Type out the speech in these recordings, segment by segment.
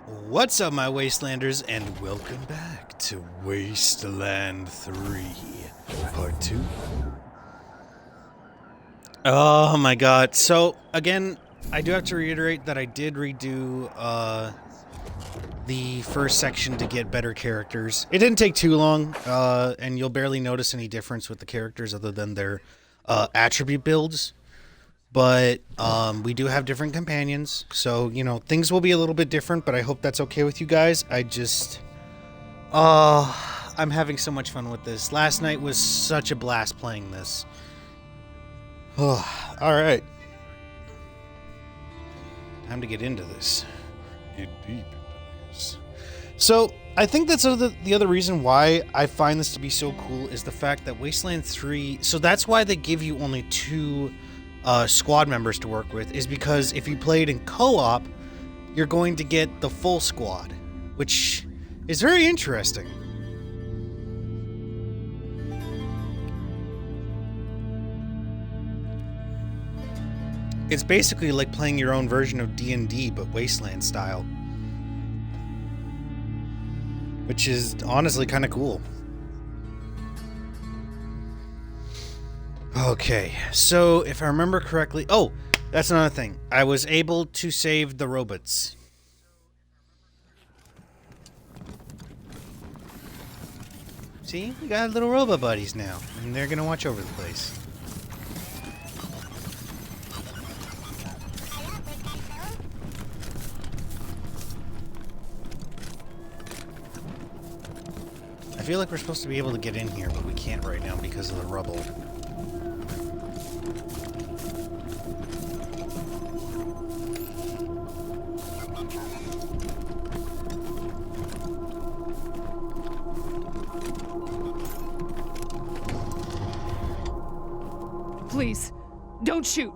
What's up, my Wastelanders, and welcome back to Wasteland 3, Part 2. Oh my god. So, again, I do have to reiterate that I did redo the first section to get better characters. It didn't take too long, and you'll barely notice any difference with the characters other than their attribute builds. But we do have different companions, so, you know, things will be a little bit different, but I hope that's okay with you guys. I'm having so much fun with this. Last night was such a blast playing this. Alright. Time to get into this. Get deep into this. So, I think that's the other reason why I find this to be so cool is the fact that Wasteland 3... So that's why they give you only 2... squad members to work with, is because if you played in co-op, you're going to get the full squad, which is very interesting. It's basically like playing your own version of D&D, but Wasteland style, which is honestly kind of cool. Okay, so if I remember correctly... Oh, that's another thing. I was able to save the robots. See? We got little robot buddies now, and they're gonna watch over the place. I feel like we're supposed to be able to get in here, but we can't right now because of the rubble. Please, don't shoot.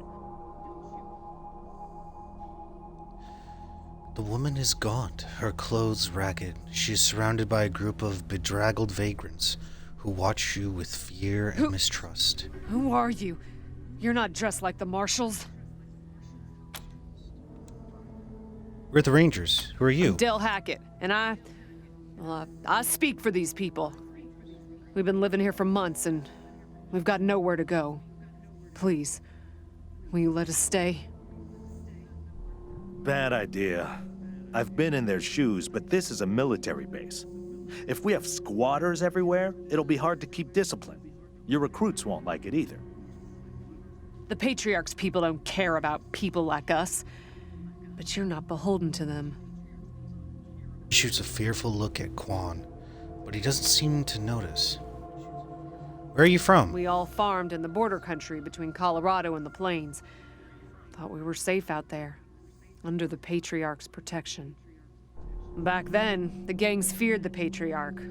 The woman is gaunt, her clothes ragged. She is surrounded by a group of bedraggled vagrants who watch you with fear and mistrust. Who are you? You're not dressed like the marshals. We're at the Rangers. Who are you? I'm Del Hackett, and I speak for these people. We've been living here for months, and we've got nowhere to go. Please, will you let us stay? Bad idea. I've been in their shoes, but this is a military base. If we have squatters everywhere, it'll be hard to keep discipline. Your recruits won't like it either. The Patriarch's people don't care about people like us, but you're not beholden to them. He shoots a fearful look at Quan, but he doesn't seem to notice. Where are you from? We all farmed in the border country between Colorado and the plains. Thought we were safe out there, under the Patriarch's protection. Back then, the gangs feared the Patriarch.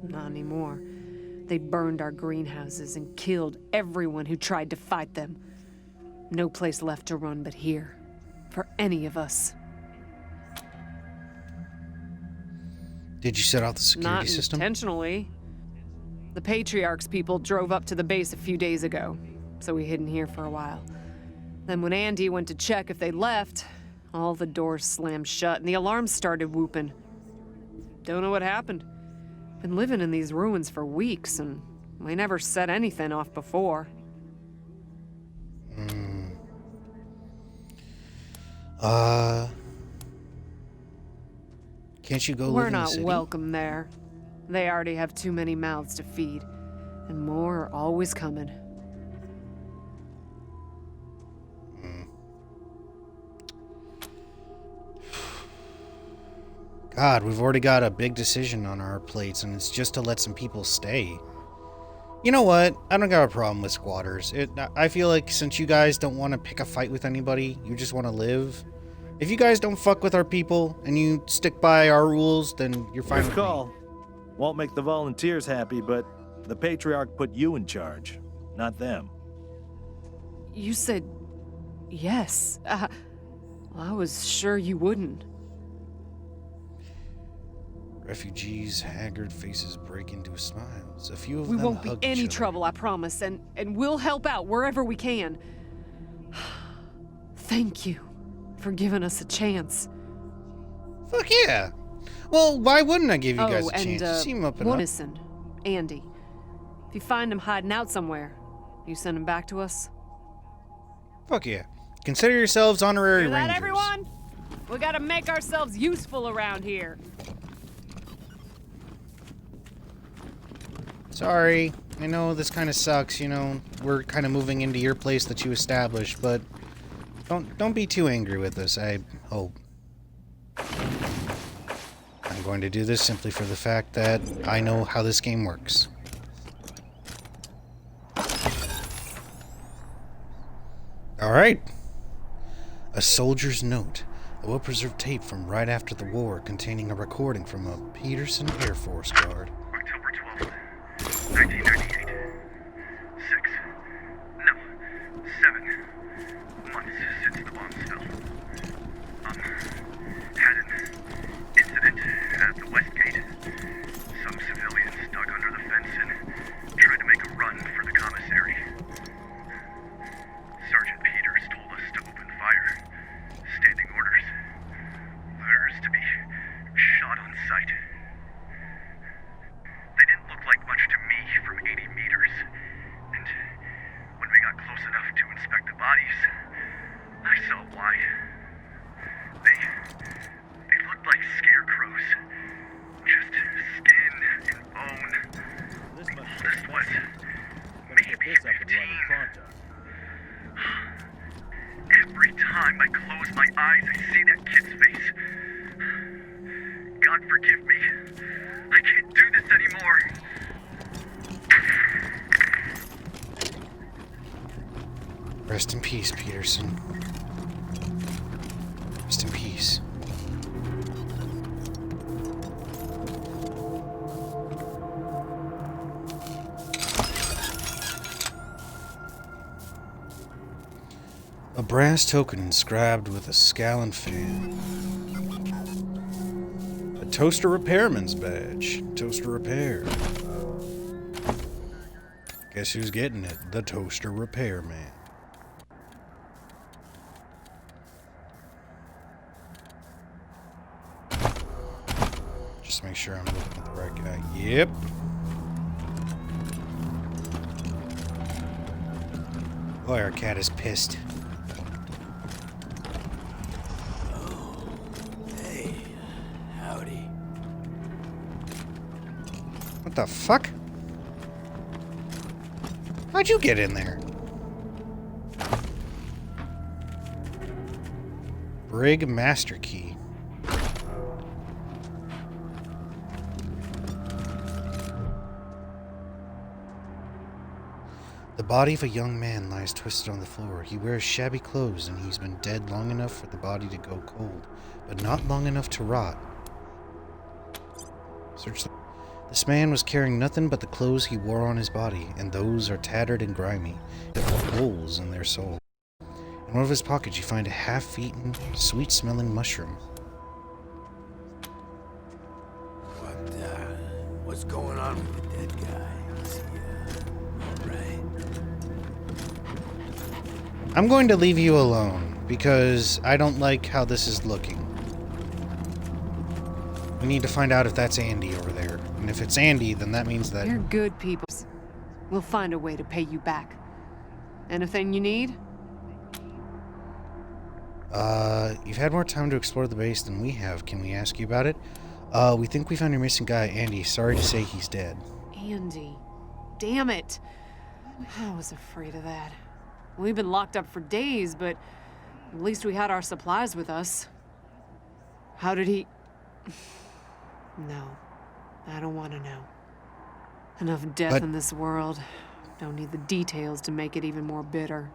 Not anymore. They burned our greenhouses and killed everyone who tried to fight them. No place left to run but here, for any of us. Did you set out the security system? Not intentionally. The Patriarch's people drove up to the base a few days ago, so we hid in here for a while. Then when Andy went to check if they left, all the doors slammed shut and the alarms started whooping. Don't know what happened. Been living in these ruins for weeks, and we never set anything off before. Can't you go We're live in the not city? welcome there. They already have too many mouths to feed, and more are always coming. God, we've already got a big decision on our plates, and it's just to let some people stay. You know what? I don't got a problem with squatters. I feel like since you guys don't want to pick a fight with anybody, you just want to live. If you guys don't fuck with our people, and you stick by our rules, then you're fine with me. Call. Won't make the volunteers happy, but the Patriarch put you in charge, not them. You said yes. Well, I was sure you wouldn't. Refugees' haggard faces break into smiles. A few of We them won't be hug any each other. trouble, I promise, and we'll help out wherever we can. Thank you for giving us a chance. Fuck yeah. Well, why wouldn't I give you guys Oh, a chance? and You seem up and up. Listen, Andy. If you find him hiding out somewhere, you send him back to us? Fuck yeah. Consider yourselves honorary Hear that, rangers. everyone? We gotta make ourselves useful around here. Sorry. I know this kind of sucks, you know. We're kind of moving into your place that you established, but don't be too angry with us, I hope. I'm going to do this simply for the fact that I know how this game works. Alright. A soldier's note. A well-preserved tape from right after the war containing a recording from a Peterson Air Force guard. October 12th, 1998. 6. No. 7 months since the bombs fell. Had an incident at the West Gate. Some civilians dug under the fence and tried to make a run for the commissary. Sergeant Peters told us to open fire. Standing orders. There's to be shot on sight. They didn't look like much to me from 80 meters. And when we got close enough to inspect the bodies, I saw why. They looked like scarecrows. Just skin and bone. The oldest was maybe 15. Every time I close my eyes, I see that kid's face. God forgive me. I can't do this anymore. Rest in peace, Peterson. Rest in peace. A brass token inscribed with a scowling fan. A toaster repairman's badge. Toaster repair. Guess who's getting it? The toaster repairman. Just make sure I'm looking at the right guy. Yep. Boy, our cat is pissed. What the fuck? How'd you get in there? Brig Master Key. The body of a young man lies twisted on the floor. He wears shabby clothes and he's been dead long enough for the body to go cold, but not long enough to rot. Search the... This man was carrying nothing but the clothes he wore on his body, and those are tattered and grimy. They have holes in their soul. In one of his pockets you find a half-eaten, sweet-smelling mushroom. What's going on with the dead guy? Is he, alright? I'm going to leave you alone, because I don't like how this is looking. We need to find out if that's Andy over there. And if it's Andy, then that means that... You're good people. We'll find a way to pay you back. Anything you need? You've had more time to explore the base than we have. Can we ask you about it? We think we found your missing guy, Andy. Sorry to say he's dead. Andy. Damn it. I was afraid of that. We've been locked up for days, but at least we had our supplies with us. How did he... No. I don't want to know. Enough death in this world. Don't need the details to make it even more bitter.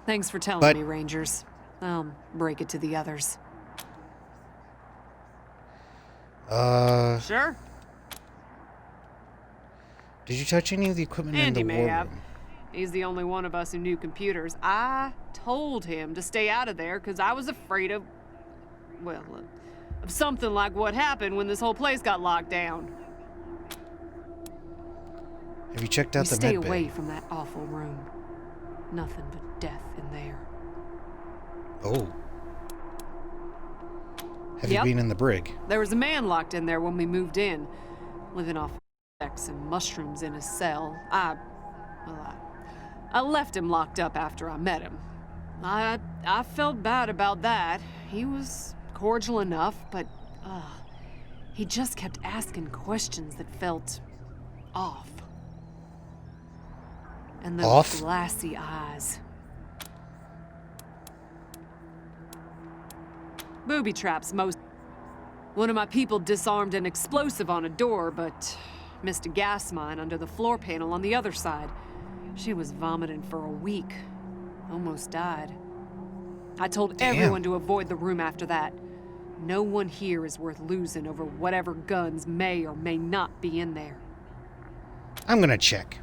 Thanks for telling me, Rangers. I'll break it to the others. Sure. Did you touch any of the equipment Andy in the may war have. room? He's the only one of us who knew computers. I told him to stay out of there because I was afraid of, well, of something like what happened when this whole place got locked down. Have you checked out the stay med bay? away from that awful room. Nothing but death in there. Oh. Have you been in the brig? There was a man locked in there when we moved in, living off sex and mushrooms in his cell. I left him locked up after I met him. I felt bad about that. He was cordial enough, but he just kept asking questions that felt off. And those glassy eyes. Booby traps, most. One of my people disarmed an explosive on a door, but missed a gas mine under the floor panel on the other side. She was vomiting for a week. Almost died. I told everyone to avoid the room after that. No one here is worth losing over whatever guns may or may not be in there. I'm gonna check.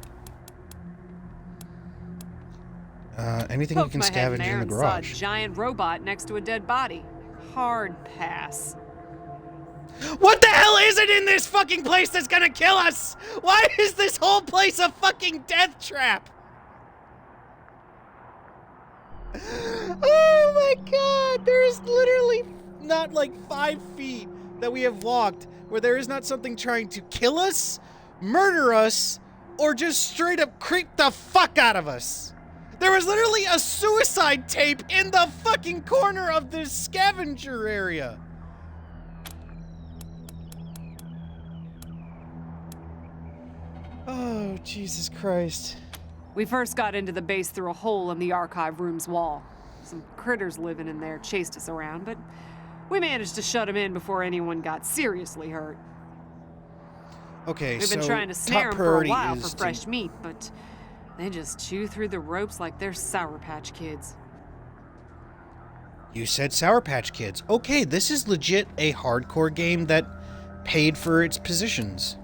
Anything you can scavenge in the garage? Saw a giant robot next to a dead body. Hard pass. What the hell is it in this fucking place that's gonna kill us? Why is this whole place a fucking death trap? Oh my god, there is literally not like 5 feet that we have walked where there is not something trying to kill us, murder us, or just straight up creep the fuck out of us. There was literally a suicide tape in the fucking corner of this scavenger area. Oh, Jesus Christ. We first got into the base through a hole in the archive room's wall. Some critters living in there chased us around, but we managed to shut them in before anyone got seriously hurt. Okay, We've been trying to snare them for a while for fresh meat, but they just chew through the ropes like they're Sour Patch Kids. You said Sour Patch Kids. Okay, this is legit a hardcore game that paid for its positions.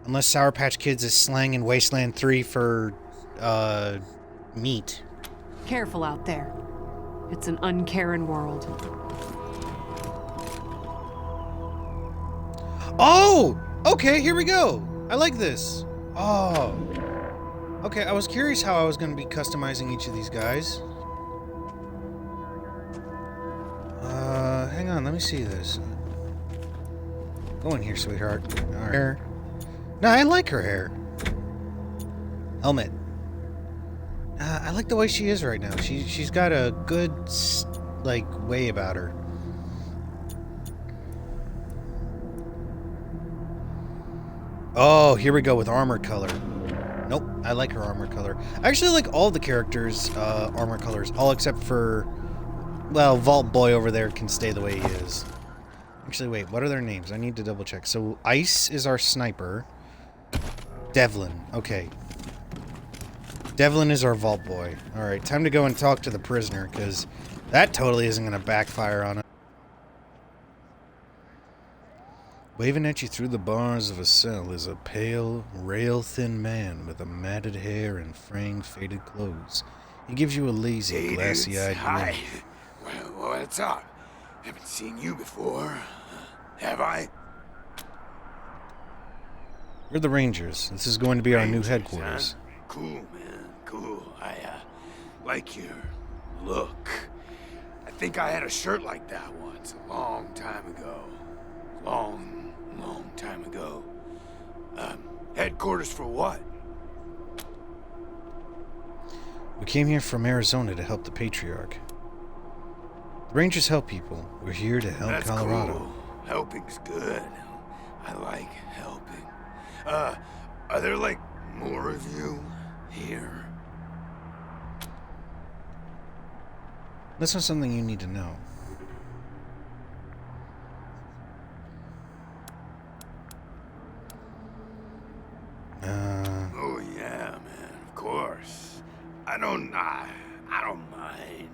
Unless Sour Patch Kids is slang in Wasteland 3 for, meat. Careful out there. It's an uncaring world. Oh! Okay, here we go. I like this. Oh. Okay, I was curious how I was going to be customizing each of these guys. Hang on, let me see this. Go in here, sweetheart. All right. No, I like her hair. Helmet. I like the way she is right now. She's got a good, like, way about her. Oh, here we go with armor color. Nope, I like her armor color. I actually like all the characters' armor colors, all except for, well, Vault Boy over there can stay the way he is. Actually, wait, what are their names? I need to double check. So, Ice is our sniper. Devlin, okay. Devlin is our Vault Boy. Alright, time to go and talk to the prisoner, because that totally isn't going to backfire on us. Waving at you through the bars of a cell is a pale, rail-thin man with a matted hair and fraying, faded clothes. He gives you a lazy, glassy-eyed Hi. grin. Well, what's up? Haven't seen you before. Have I? We're the Rangers. This is going to be our new Rangers, headquarters. huh? Cool, man. Cool. I like your look. I think I had a shirt like that once, a long time ago. Long time ago. Headquarters for what? We came here from Arizona to help the Patriarch. The Rangers help people. We're here to help That's Colorado. Cool. Helping's good. I like helping. Are there, like, more of you here? That's not something you need to know. Oh yeah, man. Of course. I don't mind.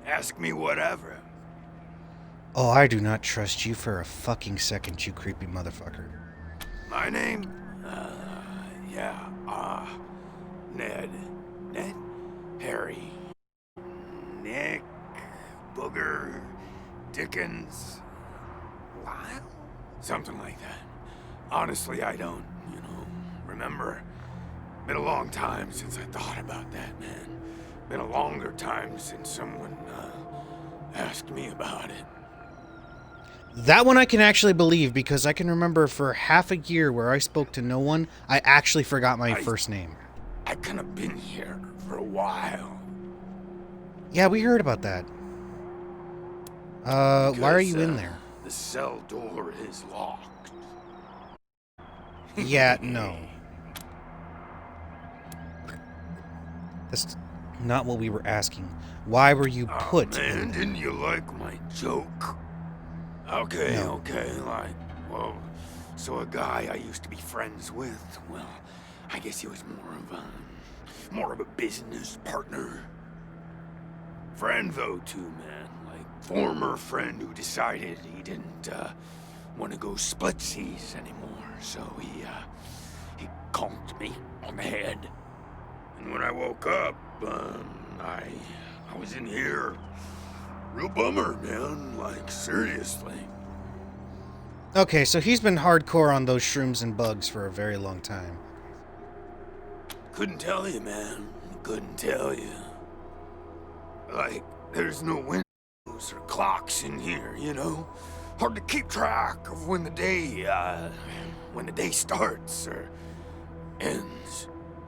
Ask me whatever. Oh, I do not trust you for a fucking second, you creepy motherfucker. My name? Ned. Ned? Harry. Nick. Booger. Dickens. Lyle? Something like that. Honestly, I don't, remember. Been a long time since I thought about that, man. Been a longer time since someone, asked me about it. That one I can actually believe, because I can remember for half a year where I spoke to no one, I actually forgot my first name. I kind of been here for a while. Yeah, we heard about that. Why are you in there? The cell door is locked. Yeah, no. That's not what we were asking. Why were you put man, in there? didn't you like my joke? Okay, No. okay, well, so a guy I used to be friends with, well, I guess he was more of a business partner. Friend though, too, man. Like, former friend who decided he didn't, want to go splitsies anymore, so he conked me on the head. And when I woke up, I was in here. Real bummer, man. Like, seriously. Okay, so he's been hardcore on those shrooms and bugs for a very long time. Couldn't tell you, man. Couldn't tell you. Like, there's no windows or clocks in here, you know? Hard to keep track of when the day starts or ends.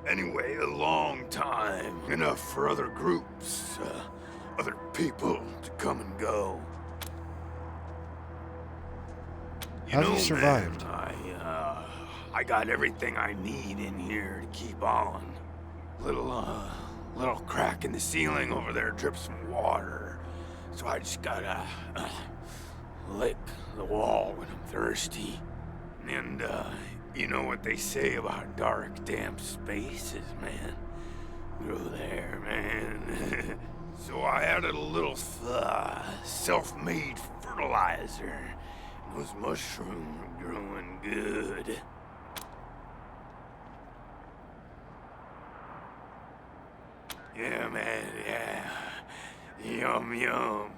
Anyway, a long time. Enough for other groups, other people to come and go. How have you survived? Man, I got everything I need in here to keep on. Little crack in the ceiling over there drips some water. So I just gotta lick the wall when I'm thirsty. And, you know what they say about dark, damp spaces, man? Go there, man. So I added a little self-made fertilizer. Those mushrooms are growing good. Yeah, man, yeah. Yum, yum.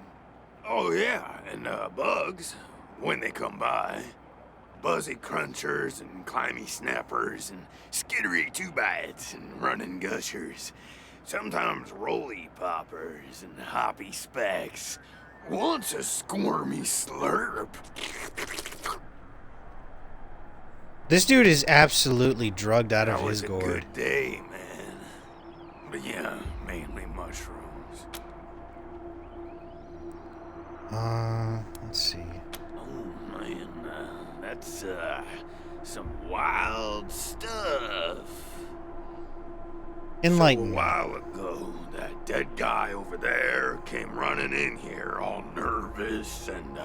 Oh, yeah, and bugs, when they come by. Buzzy crunchers and climby snappers and skittery two-bites and running gushers. Sometimes roly poppers and hoppy specks. Once a squirmy slurp. This dude is absolutely drugged out of That his was a gourd. good day, man. But yeah, mainly mushrooms. Let's see. Oh man, that's some wild stuff. Enlighten So a me. while ago, that dead guy over there came running in here all nervous and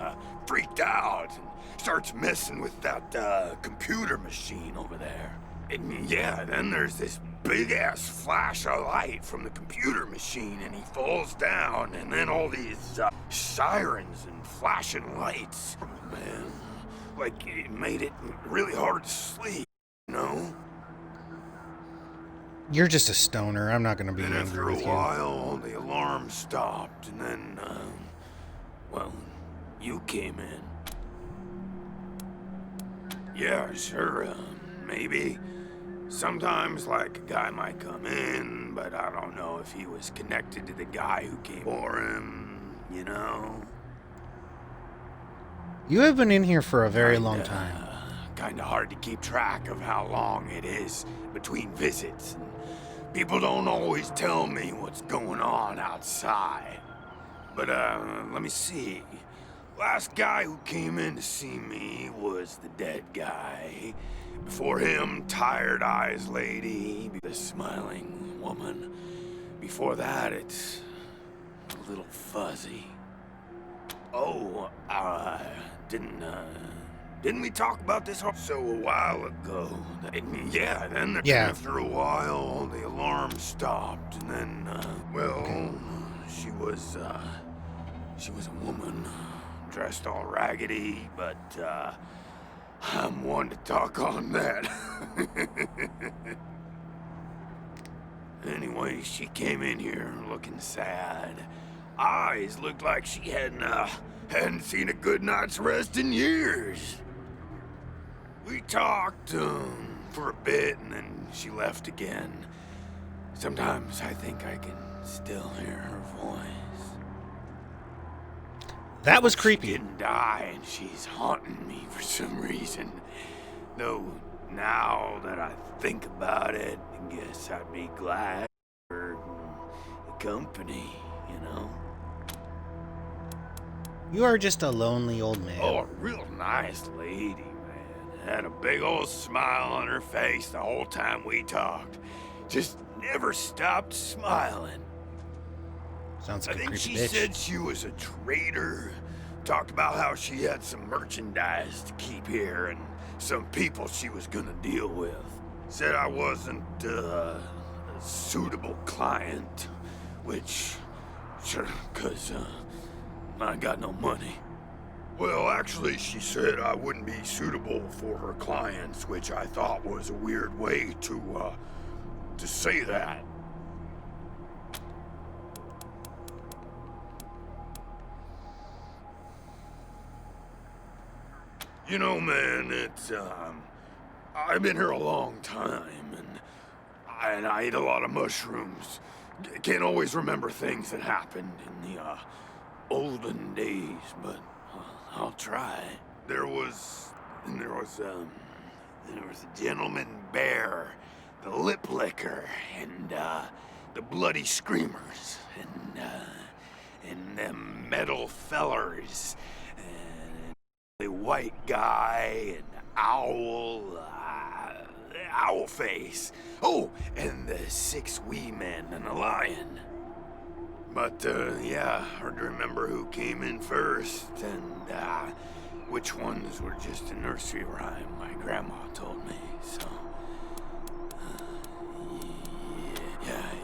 freaked out and starts messing with that computer machine over there. And yeah, then there's this big-ass flash of light from the computer machine and he falls down and then all these sirens and flashing lights. Man, like it made it really hard to sleep, you know? You're just a stoner. I'm not going to be And after angry a with you. while, the alarm stopped, and then, well, you came in. Yeah, sure, maybe. Sometimes, like, a guy might come in, but I don't know if he was connected to the guy who came for him, you know? You have been in here for a very long time. Kinda hard to keep track of how long it is between visits. And people don't always tell me what's going on outside. But, let me see. Last guy who came in to see me was the dead guy. Before him, Tired Eyes Lady, the smiling woman. Before that, it's a little fuzzy. Oh, didn't we talk about this so a while ago? Yeah, then after a while, the alarm stopped, and then, well, she was a woman, dressed all raggedy, but, I'm one to talk on that. Anyway, she came in here looking sad. Eyes looked like she hadn't seen a good night's rest in years. We talked for a bit, and then she left again. Sometimes I think I can still hear her voice. That was She creepy. didn't die, and she's haunting me for some reason. Though, now that I think about it, I guess I'd be glad for the company, you know? You are just a lonely old man. Oh, a real nice lady, man. Had a big old smile on her face the whole time we talked. Just never stopped smiling. Sounds I like a think creepy she bitch. said she was a trader. Talked about how she had some merchandise to keep here and some people she was gonna deal with. Said I wasn't a suitable client, which, sure, 'cause I got no money. Well, actually, she said I wouldn't be suitable for her clients, which I thought was a weird way to say that. You know, man, it's, I've been here a long time, and I eat a lot of mushrooms. Can't always remember things that happened in the, olden days, but I'll try. There was a gentleman bear, the lip licker, and, the bloody screamers, and them metal fellers, and a white guy, and owl, owl face. Oh, and the 6 wee men and a lion. But, yeah, hard to remember who came in first, and, which ones were just a nursery rhyme my grandma told me, so...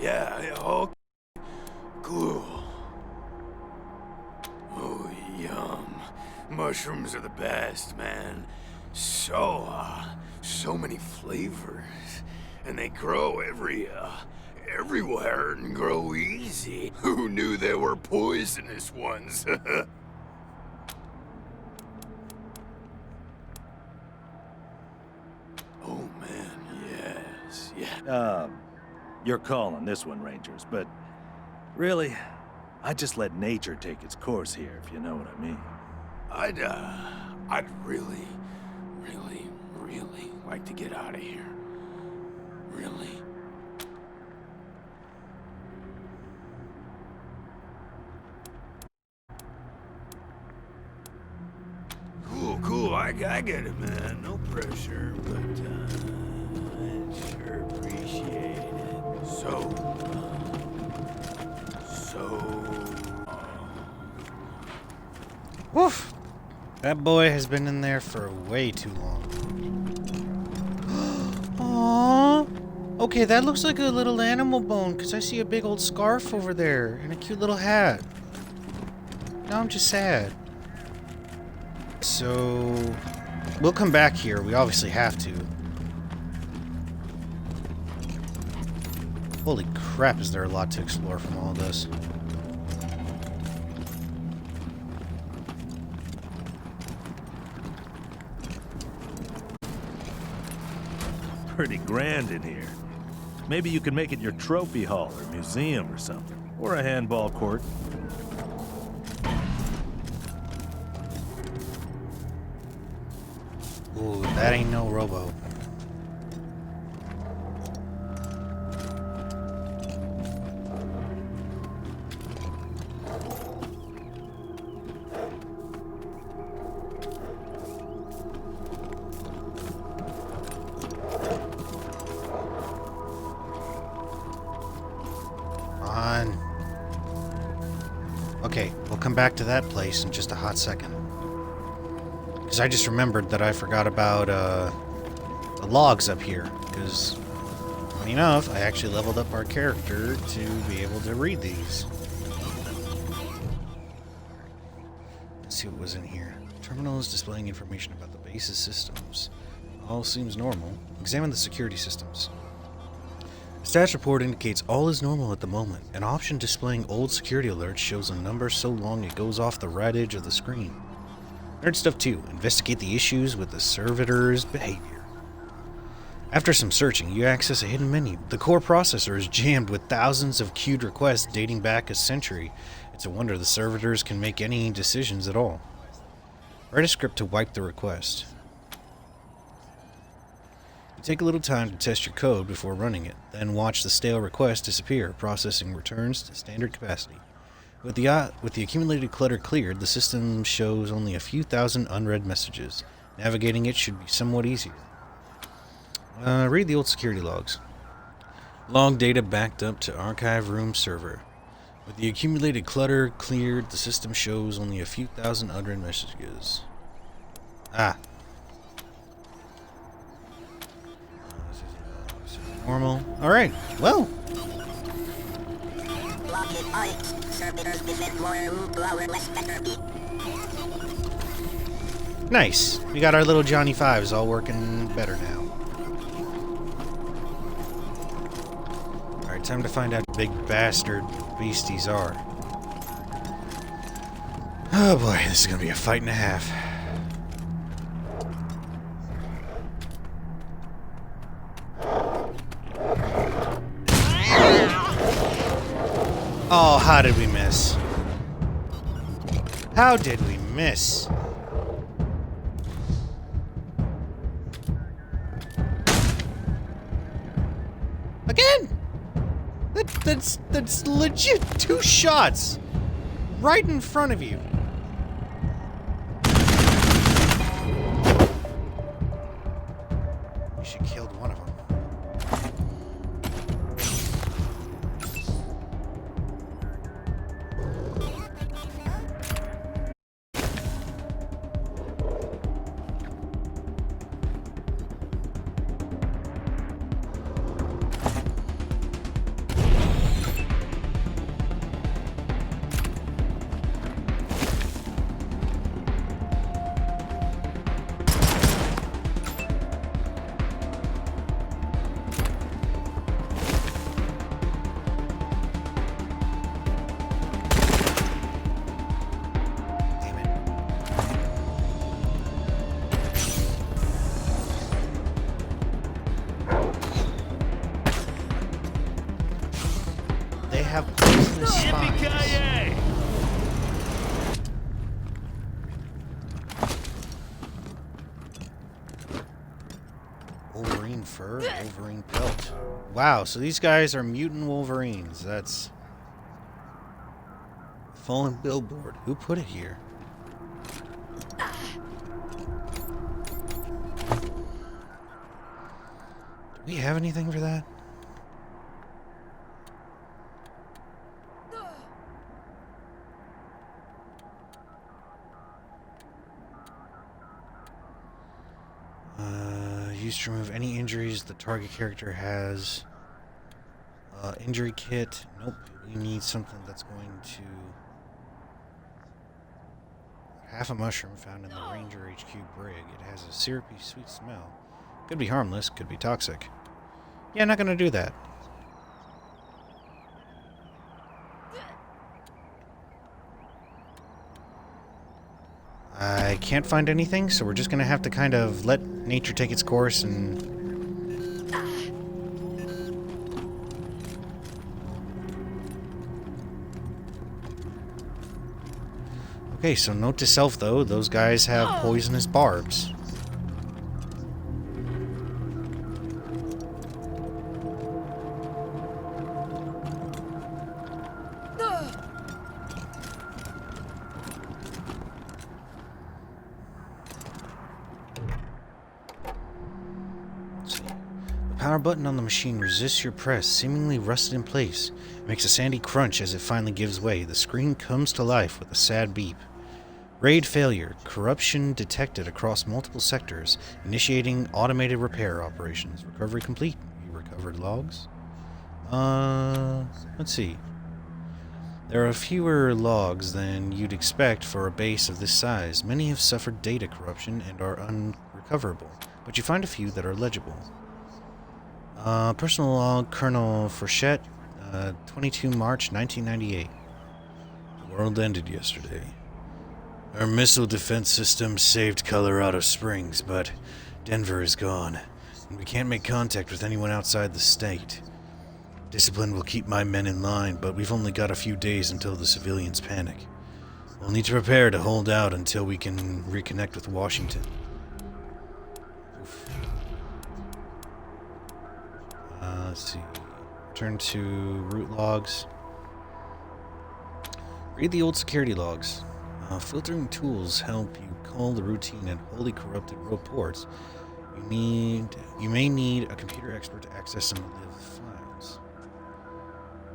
Yeah, okay. Cool. Oh, yum. Mushrooms are the best, man. So many flavors. And they grow everywhere and grow easy. Who knew there were poisonous ones? Oh, man, yes, yeah. You're calling this one, Rangers, but really, I just let nature take its course here, if you know what I mean. I'd really, really, really like to get out of here. Really. Cool, I get it, man. No pressure, but, I'd sure appreciate it. Woof. That boy has been in there for way too long. Aww. Okay, that looks like a little animal bone, because I see a big old scarf over there and a cute little hat. Now I'm just sad. So, we'll come back here. We obviously have to. Holy crap, is there a lot to explore from all of this. Pretty grand in here. Maybe you can make it your trophy hall or museum or something. Or a handball court. Ooh, that ain't no robo. Okay, we'll come back to that place in just a hot second. Because I just remembered that I forgot about the logs up here. Because, funny enough, I actually leveled up our character to be able to read these. Let's see what was in here. Terminal is displaying information about the base's systems. All seems normal. Examine the security systems. The status report indicates all is normal at the moment. An option displaying old security alerts shows a number so long it goes off the right edge of the screen. Nerd Stuff 2. Investigate the issues with the servitor's behavior. After some searching, you access a hidden menu. The core processor is jammed with thousands of queued requests dating back a century, It's a wonder the servitors can make any decisions at all. Write a script to wipe the request. You take a little time to test your code before running it, then watch the stale request disappear, processing returns to standard capacity. With the accumulated clutter cleared, the system shows only a few thousand unread messages. Navigating it should be somewhat easier. Read the old security logs. Log data backed up to archive room server. With the accumulated clutter cleared, the system shows only a few thousand unread messages. Ah. Normal. Alright, well. Nice. We got our little Johnny Fives all working better now. Alright, time to find out how big bastard beasties are. Oh boy, this is gonna be a fight and a half. Oh, how did we miss? How did we miss? Again! That's legit 2 shots right in front of you. You should have killed one of them. They have poisonous spines. Wolverine fur, Wolverine pelt. Wow, so these guys are mutant Wolverines. That's fallen billboard. Who put it here? Do we have anything for that? Used to remove any injuries the target character has. Injury kit. Nope. We need something that's going to... Half a mushroom found in the Ranger HQ brig. It has a syrupy, sweet smell. Could be harmless, could be toxic. Yeah, not gonna do that. I can't find anything, so we're just gonna have to kind of let nature take its course and... Okay, so note to self though, those guys have poisonous barbs. Power button on the machine resists your press, seemingly rusted in place. It makes a sandy crunch as it finally gives way. The screen comes to life with a sad beep. RAID failure. Corruption detected across multiple sectors. Initiating automated repair operations. Recovery complete. You recovered logs? Let's see. There are fewer logs than you'd expect for a base of this size. Many have suffered data corruption and are unrecoverable, but you find a few that are legible. Personal log, Colonel Frechette, 22 March 1998. The world ended yesterday. Our missile defense system saved Colorado Springs, but Denver is gone, and we can't make contact with anyone outside the state. Discipline will keep my men in line, but we've only got a few days until the civilians panic. We'll need to prepare to hold out until we can reconnect with Washington. Oof. Let's see. Turn to route logs. Read the old security logs. Filtering tools help you cull the routine and wholly corrupted reports. You may need a computer expert to access some of the files.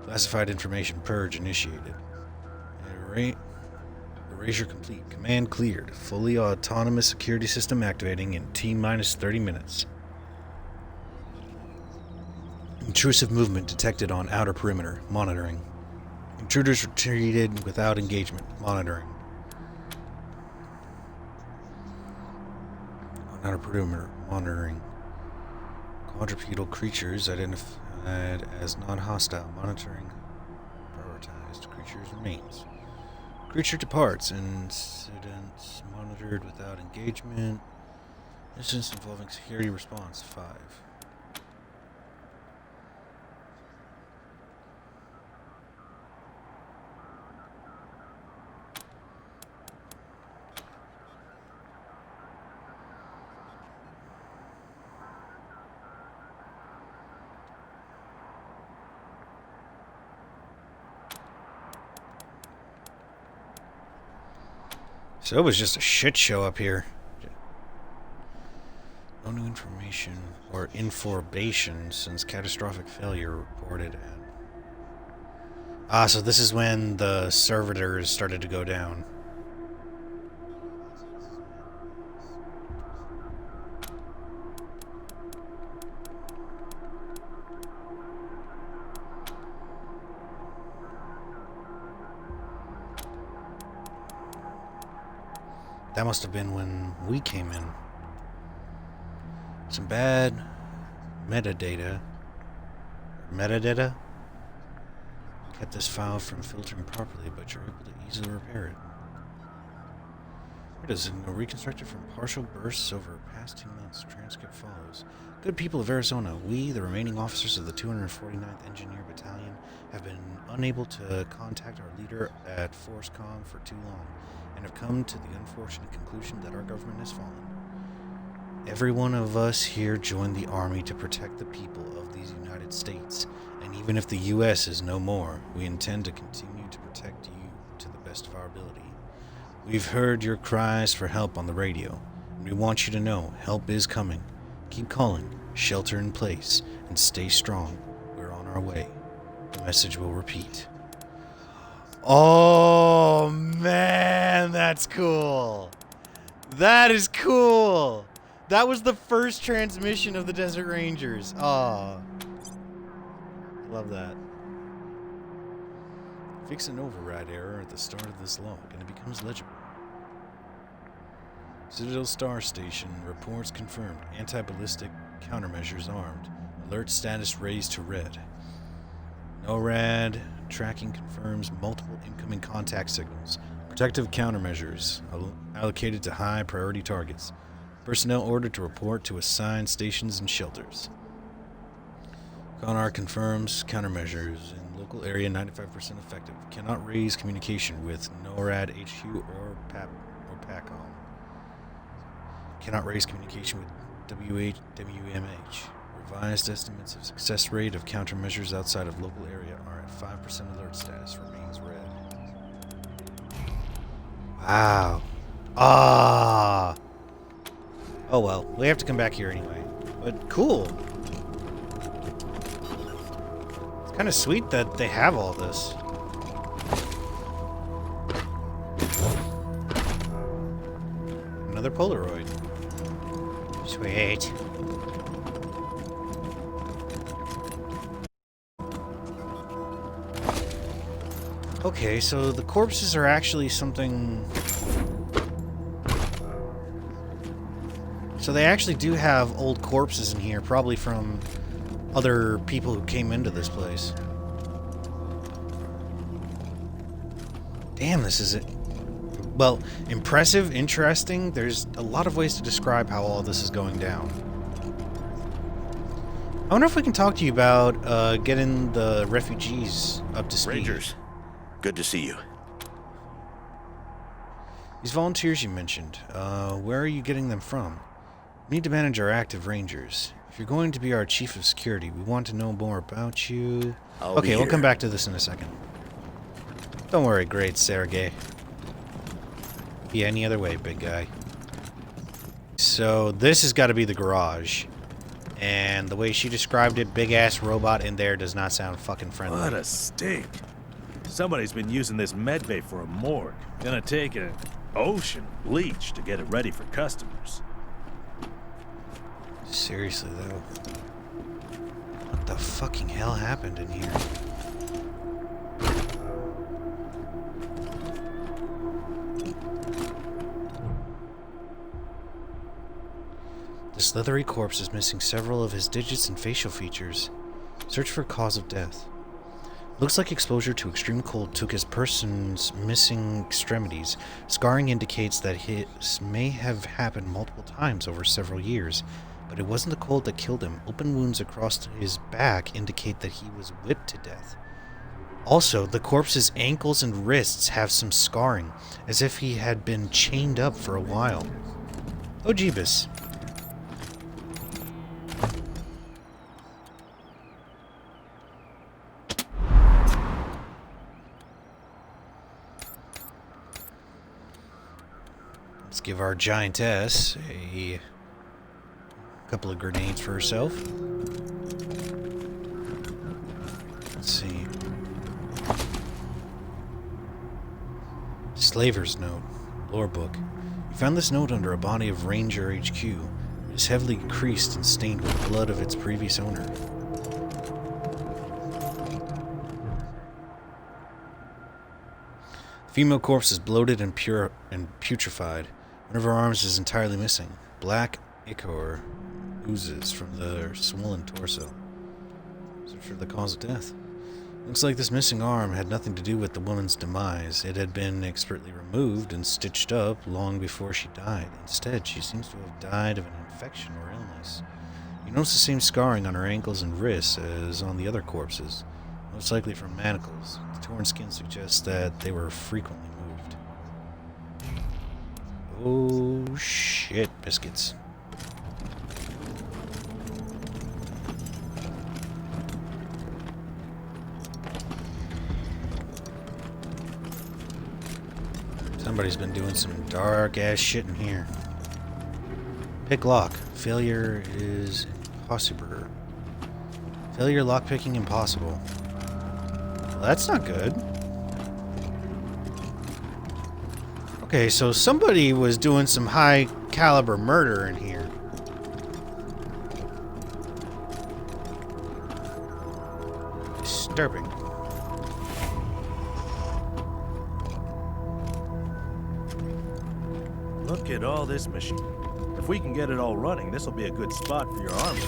Classified information purge initiated. Erasure complete. Command cleared. Fully autonomous security system activating in T-minus 30 minutes. Intrusive movement detected on outer perimeter. Monitoring. Intruders retreated without engagement. Monitoring. On outer perimeter. Monitoring. Quadrupedal creatures identified as non-hostile. Monitoring. Prioritized. Creatures remains. Creature departs. Incidents monitored without engagement. Incidents involving security response 5. So it was just a shit show up here. No new information or information since catastrophic failure reported at. So this is when the servitors started to go down. That must have been when we came in. Some bad metadata. Kept this file from filtering properly, but you're able to easily repair it. It is reconstructed from partial bursts over past 2 months. Transcript follows. Good people of Arizona, we, the remaining officers of the 249th Engineer Battalion, have been unable to contact our leader at ForceCom for too long, and have come to the unfortunate conclusion that our government has fallen. Every one of us here joined the Army to protect the people of these United States, and even if the U.S. is no more, we intend to continue to protect you to the best of our ability. We've heard your cries for help on the radio, and we want you to know help is coming. Keep calling, shelter in place, and stay strong. We're on our way. The message will repeat. Oh, man, that's cool. That is cool. That was the first transmission of the Desert Rangers. Oh, love that. Fix an override error at the start of this log, and it becomes legible. Citadel Star Station reports confirmed. Anti-ballistic countermeasures armed. Alert status raised to red. NORAD tracking confirms multiple incoming contact signals. Protective countermeasures allocated to high priority targets. Personnel ordered to report to assigned stations and shelters. CONAR confirms countermeasures in local area 95% effective. Cannot raise communication with NORAD HQ or PACOM. Cannot raise communication with WMH. Revised estimates of success rate of countermeasures outside of local area are at 5% alert status. Remains red. Wow. Ah. Oh well, we have to come back here anyway. But cool. It's kind of sweet that they have all this. Another Polaroid. Sweet. Okay, so the corpses are actually something... So they actually do have old corpses in here, probably from other people who came into this place. Damn, this is it. Well, impressive, interesting. There's a lot of ways to describe how all this is going down. I wonder if we can talk to you about getting the refugees up to speed. Rangers, good to see you. These volunteers you mentioned, where are you getting them from? We need to manage our active rangers. If you're going to be our chief of security, we want to know more about you. I'll Okay, be we'll here. come back to this in a second. Don't worry, great Sergey. Be any other way, big guy. So this has got to be the garage. And the way she described it, big-ass robot in there does not sound fucking friendly. What a stink. Somebody's been using this med bay for a morgue. Gonna take an ocean of bleach to get it ready for customers. Seriously, though. What the fucking hell happened in here? The slithery corpse is missing several of his digits and facial features. Search for cause of death. Looks like exposure to extreme cold took his person's missing extremities. Scarring indicates that his may have happened multiple times over several years, but it wasn't the cold that killed him. Open wounds across his back indicate that he was whipped to death. Also, the corpse's ankles and wrists have some scarring, as if he had been chained up for a while. Oh, Jeebus. Let's give our giantess a couple of grenades for herself. Let's see. Slaver's note. Lore book. You found this note under a body of Ranger HQ. It is heavily creased and stained with blood of its previous owner. Female corpse is bloated and putrefied. One of her arms is entirely missing. Black ichor oozes from the swollen torso. Search for the cause of death. Looks like this missing arm had nothing to do with the woman's demise. It had been expertly removed and stitched up long before she died. Instead, she seems to have died of an infection or illness. You notice the same scarring on her ankles and wrists as on the other corpses, most likely from manacles. The torn skin suggests that they were frequently moved. Oh shit, biscuits. Somebody's been doing some dark ass shit in here. Pick lock. Failure is impossible. Failure lockpicking impossible. Well, that's not good. Okay, so somebody was doing some high caliber murder in here. Disturbing. Look at all this machine. If we can get it all running, this will be a good spot for your army.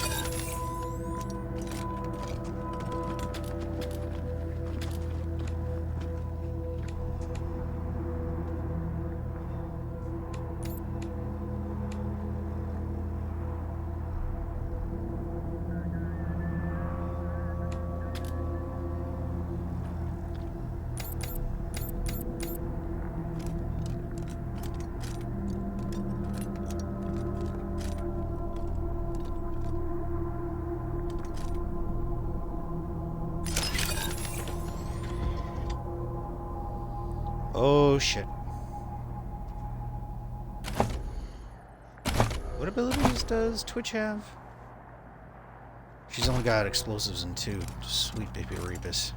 Oh shit. What abilities does Twitch have? She's only got explosives in 2. Sweet baby Rebus.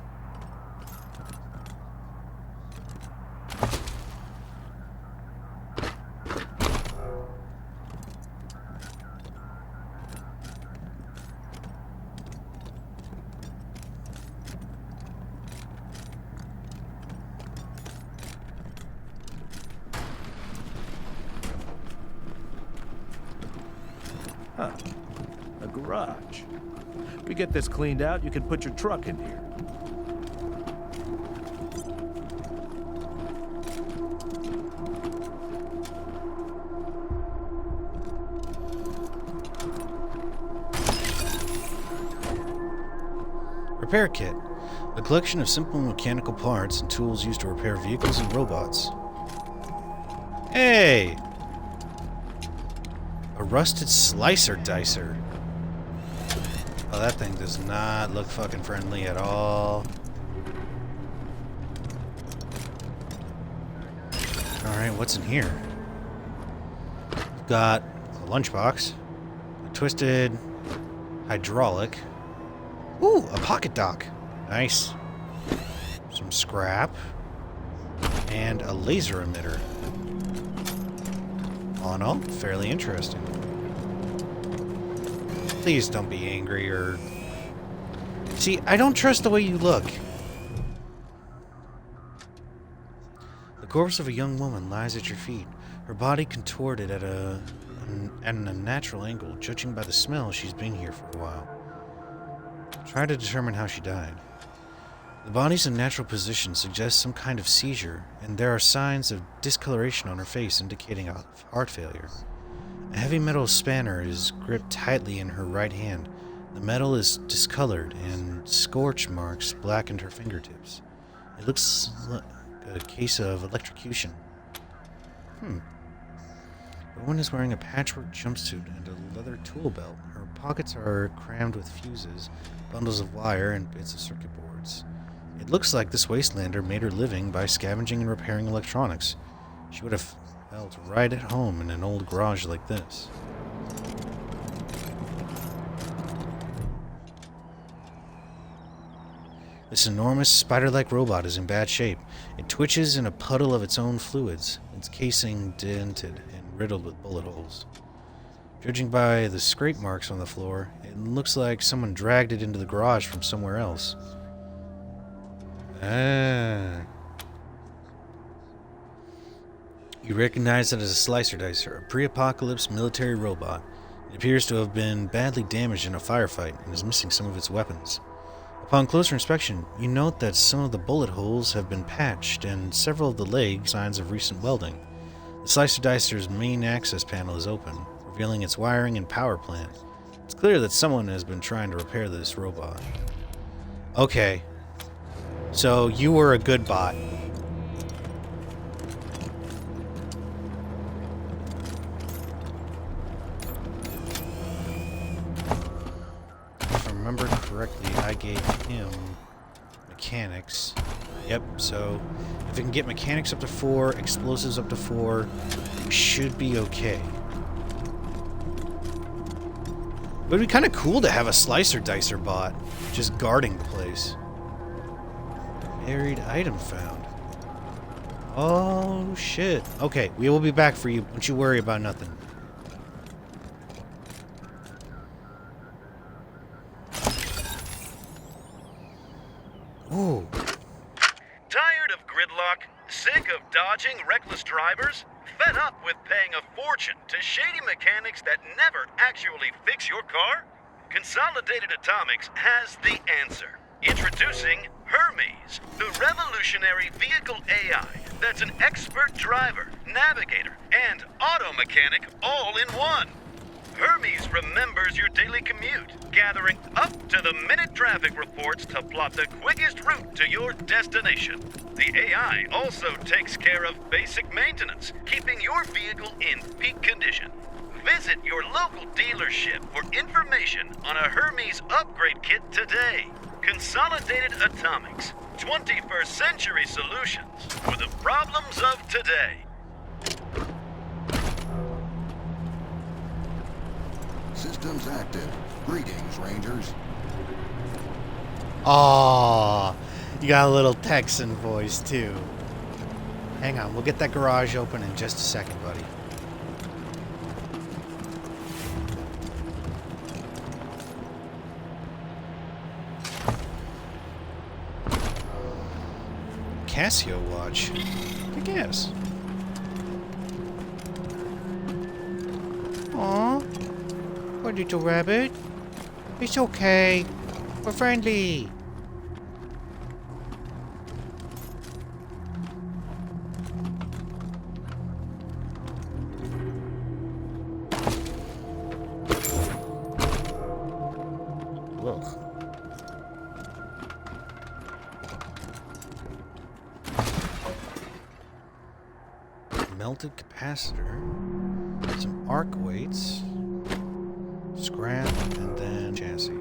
Huh. A garage. We get this cleaned out, you can put your truck in here. Repair kit. A collection of simple mechanical parts and tools used to repair vehicles and robots. Hey! A rusted slicer dicer. Oh, that thing does not look fucking friendly at all. Alright, what's in here? We've got a lunchbox, a twisted hydraulic. Ooh, a pocket dock. Nice. Some scrap. And a laser emitter. All in all, fairly interesting. Please don't be angry or... See, I don't trust the way you look. The corpse of a young woman lies at your feet, her body contorted at an unnatural angle. Judging by the smell, she's been here for a while. Try to determine how she died. The body's unnatural position suggests some kind of seizure, and there are signs of discoloration on her face indicating a heart failure. A heavy metal spanner is gripped tightly in her right hand. The metal is discolored, and scorch marks blackened her fingertips. It looks like a case of electrocution. The woman is wearing a patchwork jumpsuit and a leather tool belt. Her pockets are crammed with fuses, bundles of wire, and bits of circuit boards. It looks like this Wastelander made her living by scavenging and repairing electronics. She would have felt right at home in an old garage like this. This enormous spider-like robot is in bad shape. It twitches in a puddle of its own fluids, its casing dented and riddled with bullet holes. Judging by the scrape marks on the floor, it looks like someone dragged it into the garage from somewhere else. You recognize it as a slicer dicer, a pre-apocalypse military robot. It appears to have been badly damaged in a firefight and is missing some of its weapons. Upon closer inspection, you note that some of the bullet holes have been patched and several of the legs signs of recent welding. The slicer dicer's main access panel is open, revealing its wiring and power plant. It's clear that someone has been trying to repair this robot. Okay. So, you were a good bot. If I remember correctly, I gave him mechanics. Yep, so if it can get mechanics up to 4, explosives up to 4, we should be okay. It would be kind of cool to have a slicer dicer bot just guarding the place. Buried item found. Oh, shit. Okay, we will be back for you. Don't you worry about nothing. Ooh. Tired of gridlock? Sick of dodging reckless drivers? Fed up with paying a fortune to shady mechanics that never actually fix your car? Consolidated Atomics has the answer. Introducing Hermes, the revolutionary vehicle AI that's an expert driver, navigator, and auto mechanic all in one. Hermes remembers your daily commute, gathering up-to-the-minute traffic reports to plot the quickest route to your destination. The AI also takes care of basic maintenance, keeping your vehicle in peak condition. Visit your local dealership for information on a Hermes upgrade kit today. Consolidated Atomics, 21st century solutions for the problems of today. Systems active. Greetings, Rangers. Aww, you got a little Texan voice too. Hang on, we'll get that garage open in just a second, buddy. Casio watch. I guess. Aw, poor little rabbit. It's okay. We're friendly. Ugh. melted capacitor, some arc weights, scrap, and then chassis.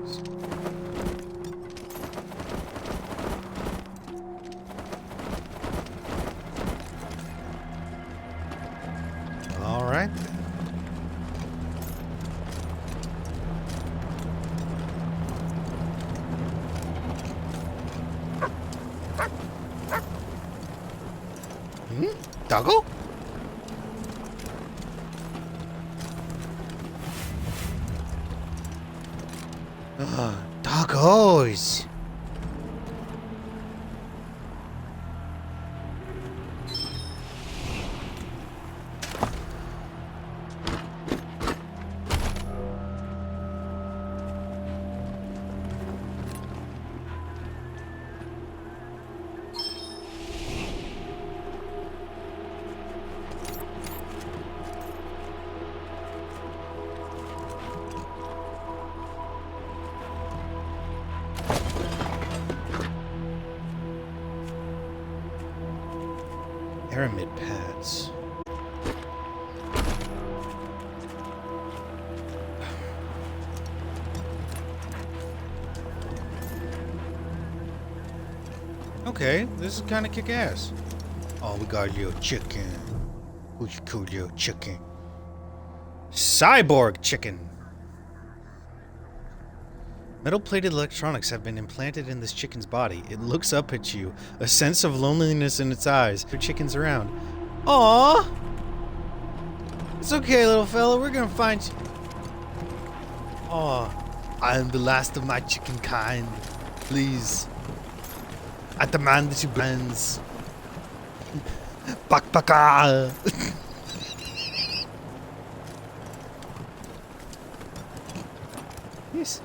All right then. Doggo? Doggos! Pyramid pads. Okay, this is kind of kick-ass. Oh, we got a little chicken. Who's a cool little chicken? Cyborg chicken. Metal-plated electronics have been implanted in this chicken's body. It looks up at you, a sense of loneliness in its eyes. There are chickens around. Aww! It's okay, little fella. We're gonna find you. Aw, I am the last of my chicken kind. Please. I demand that you blends. Bak baka. Yes.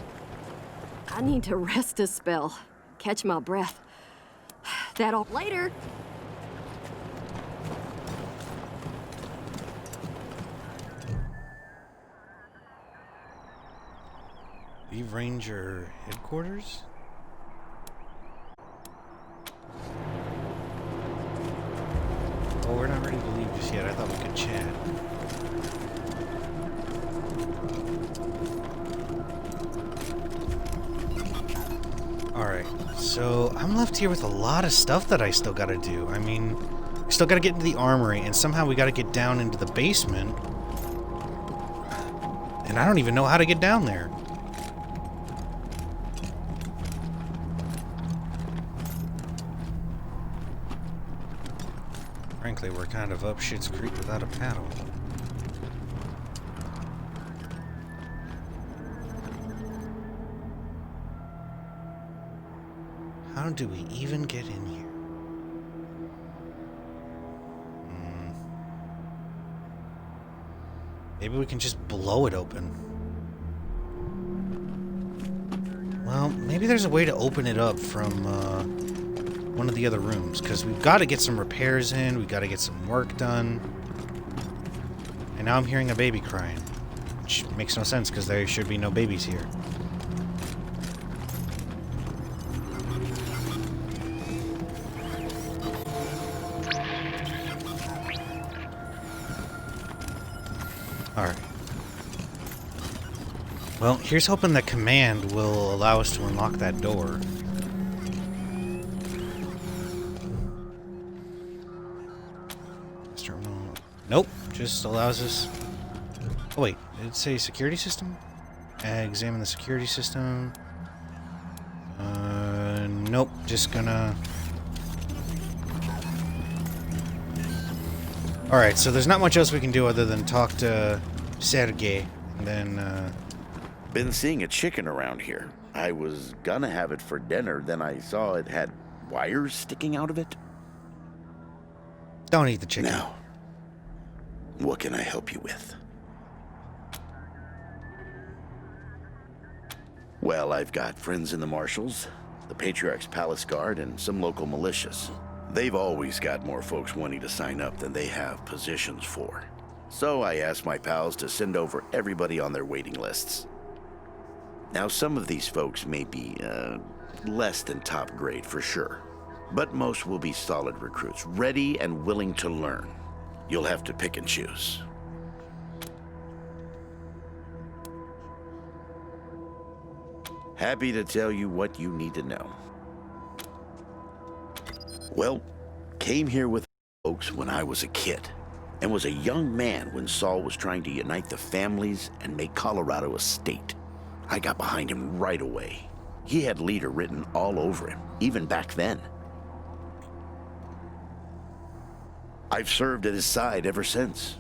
I need to rest a spell. Catch my breath. That'll later. Leave Ranger headquarters? Oh, we're not ready to leave just yet. I thought we could chat. Alright, so I'm left here with a lot of stuff that I still gotta do. I mean, we still gotta get into the armory, and somehow we gotta get down into the basement. And I don't even know how to get down there. Frankly, we're kind of up shit's creek without a paddle. How do we even get in here? Maybe we can just blow it open. Well, maybe there's a way to open it up from one of the other rooms, because we've got to get some repairs in, we've got to get some work done. And now I'm hearing a baby crying, which makes no sense because there should be no babies here. Alright. Well, here's hoping that command will allow us to unlock that door. Nope, just allows us... Oh wait, did it say security system? Examine the security system. Nope, just gonna... Alright, so there's not much else we can do other than talk to Sergey, and then, Been seeing a chicken around here. I was gonna have it for dinner, then I saw it had wires sticking out of it. Don't eat the chicken. Now, what can I help you with? Well, I've got friends in the Marshals, the Patriarch's Palace Guard, and some local militias. They've always got more folks wanting to sign up than they have positions for. So I asked my pals to send over everybody on their waiting lists. Now, some of these folks may be, less than top grade for sure, but most will be solid recruits, ready and willing to learn. You'll have to pick and choose. Happy to tell you what you need to know. Well, came here with folks when I was a kid, and was a young man when Saul was trying to unite the families and make Colorado a state. I got behind him right away. He had leader written all over him, even back then. I've served at his side ever since,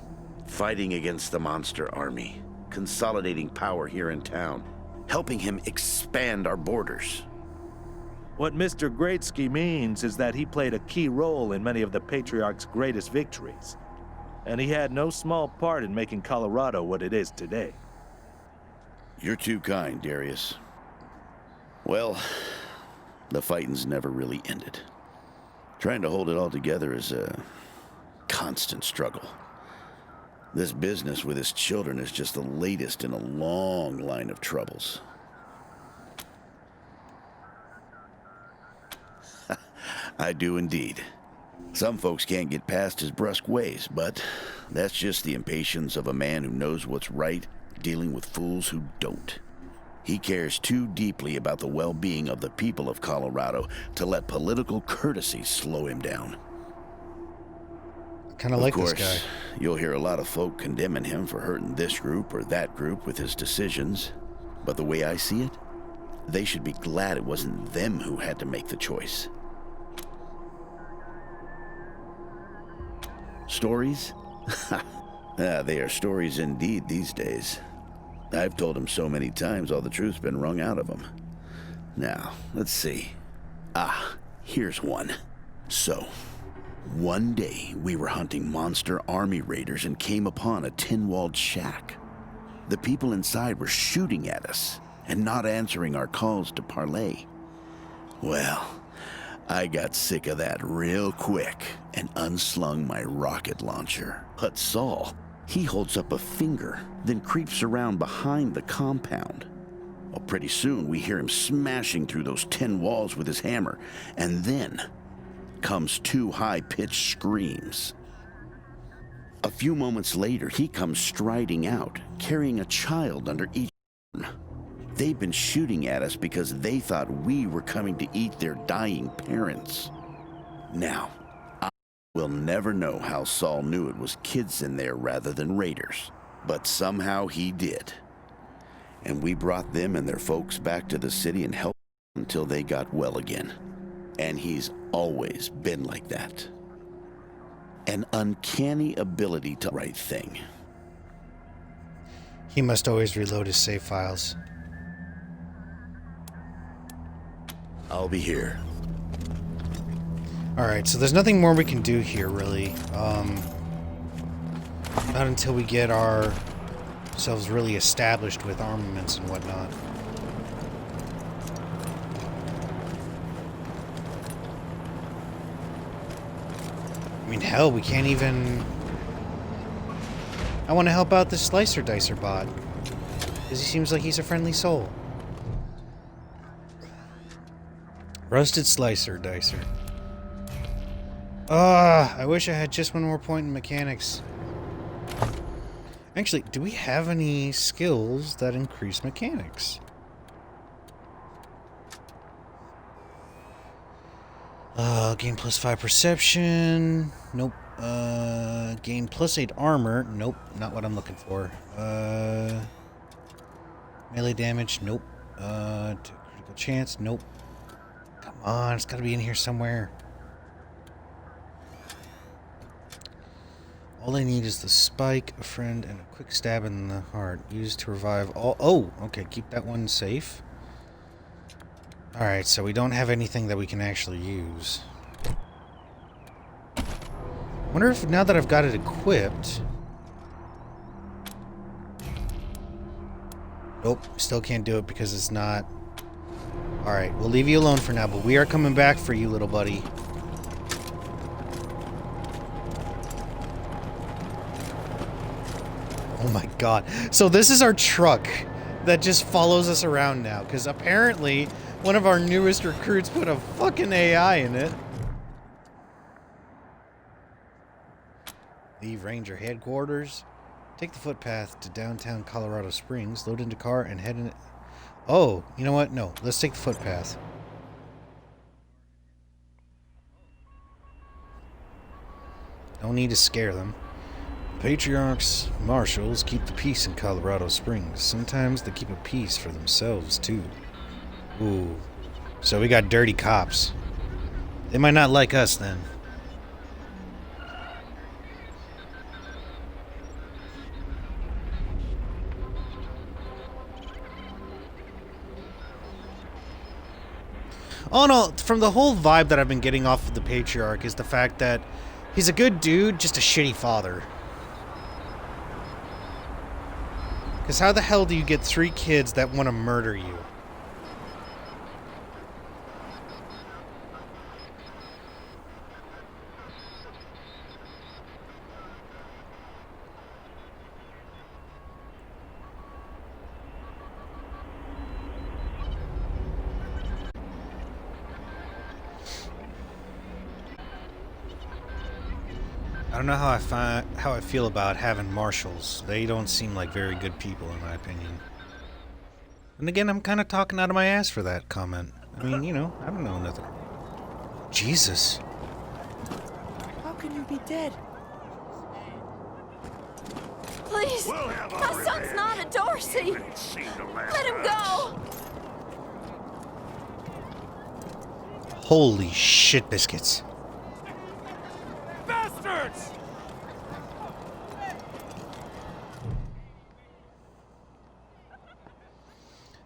fighting against the monster army, consolidating power here in town, helping him expand our borders. What Mr. Greatsky means is that he played a key role in many of the Patriarch's greatest victories, and he had no small part in making Colorado what it is today. You're too kind, Darius. Well, the fighting's never really ended. Trying to hold it all together is a constant struggle. This business with his children is just the latest in a long line of troubles. I do indeed. Some folks can't get past his brusque ways, but that's just the impatience of a man who knows what's right, dealing with fools who don't. He cares too deeply about the well-being of the people of Colorado to let political courtesy slow him down. Kind of like this guy. guy. You'll hear a lot of folk condemning him for hurting this group or that group with his decisions. But the way I see it, they should be glad it wasn't them who had to make the choice. Stories? They are stories indeed these days. I've told him so many times all the truth's been wrung out of him. Now, let's see. Here's one. So, one day we were hunting monster army raiders and came upon a tin-walled shack. The people inside were shooting at us and not answering our calls to parley. Well, I got sick of that real quick and unslung my rocket launcher. But Saul, he holds up a finger, then creeps around behind the compound. Well, pretty soon we hear him smashing through those tin walls with his hammer, and then comes two high-pitched screams. A few moments later, he comes striding out, carrying a child under each arm. They've been shooting at us because they thought we were coming to eat their dying parents. Now, I will never know how Saul knew it was kids in there rather than raiders, but somehow he did. And we brought them and their folks back to the city and helped them until they got well again. And he's always been like that. An uncanny ability to right thing. He must always reload his save files. I'll be here. Alright, so there's nothing more we can do here, really. Not until we get ourselves really established with armaments and whatnot. I mean, hell, we can't even... I want to help out this Slicer Dicer bot. Because he seems like he's a friendly soul. Roasted Slicer Dicer. I wish I had just one more point in mechanics. Actually, do we have any skills that increase mechanics? Gain +5 perception. Nope. Gain +8 armor. Nope. Not what I'm looking for. Melee damage. Nope. Critical chance. Nope. Come on. It's got to be in here somewhere. All I need is the spike, a friend, and a quick stab in the heart. Used to revive all... Oh! Okay, keep that one safe. Alright, so we don't have anything that we can actually use. I wonder if now that I've got it equipped... Nope, still can't do it because it's not... Alright, we'll leave you alone for now, but we are coming back for you, little buddy. Oh my god. So this is our truck that just follows us around now, because apparently one of our newest recruits put a fucking AI in it. Leave Ranger headquarters. Take the footpath to downtown Colorado Springs. Load into car and head in. Oh, you know what? No, let's take the footpath. Don't need to scare them. Patriarchs, marshals keep the peace in Colorado Springs. Sometimes they keep a peace for themselves, too. Ooh. So we got dirty cops. They might not like us, then. Oh no, from the whole vibe that I've been getting off of the Patriarch is the fact that he's a good dude, just a shitty father. Because how the hell do you get 3 kids that want to murder you? I don't know how I feel about having marshals. They don't seem like very good people, in my opinion. And again, I'm kind of talking out of my ass for that comment. I mean, you know, I don't know nothing. Jesus. How can you be dead? Please, my son's not a Dorsey. Let him go. Holy shit biscuits. Bastards!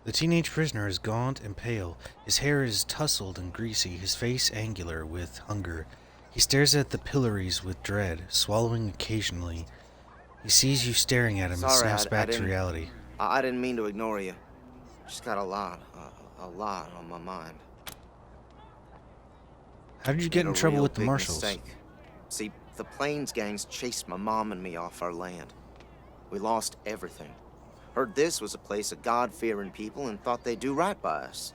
The teenage prisoner is gaunt and pale. His hair is tousled and greasy, his face angular with hunger. He stares at the pillories with dread, swallowing occasionally. He sees you staring at him and snaps back to reality. I didn't mean to ignore you. Just got a lot on my mind. How did you get in trouble with the marshals? Mistake. See, the Plains gangs chased my mom and me off our land. We lost everything. Heard this was a place of God-fearing people and thought they'd do right by us.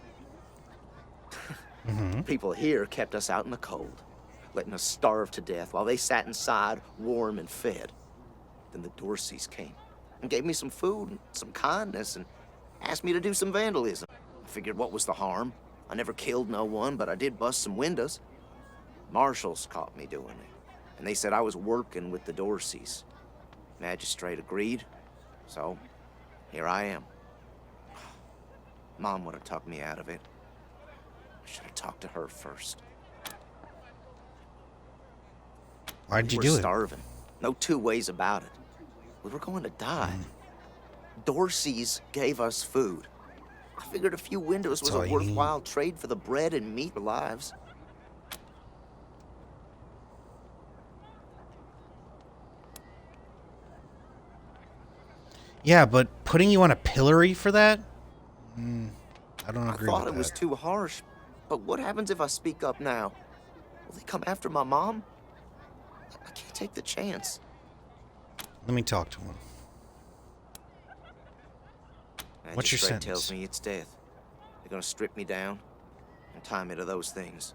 People here kept us out in the cold, letting us starve to death while they sat inside, warm and fed. Then the Dorseys came and gave me some food and some kindness and asked me to do some vandalism. I figured what was the harm? I never killed no one, but I did bust some windows. Marshals caught me doing it, and they said I was working with the Dorseys. Magistrate agreed, so here I am. Mom would have talked me out of it. I should have talked to her first. Why'd you We do were it? starving. No 2 ways about it. We were going to die. Dorseys gave us food. I figured a few windows was That's all a you need. worthwhile trade for the bread and meat for lives. Yeah, but putting you on a pillory for that? I don't agree I thought with it was that. too harsh, but what happens if I speak up now? Will they come after my mom? I can't take the chance. Let me talk to him. What's your Magistrate sentence? tells me it's death. They're gonna strip me down and tie me to those things.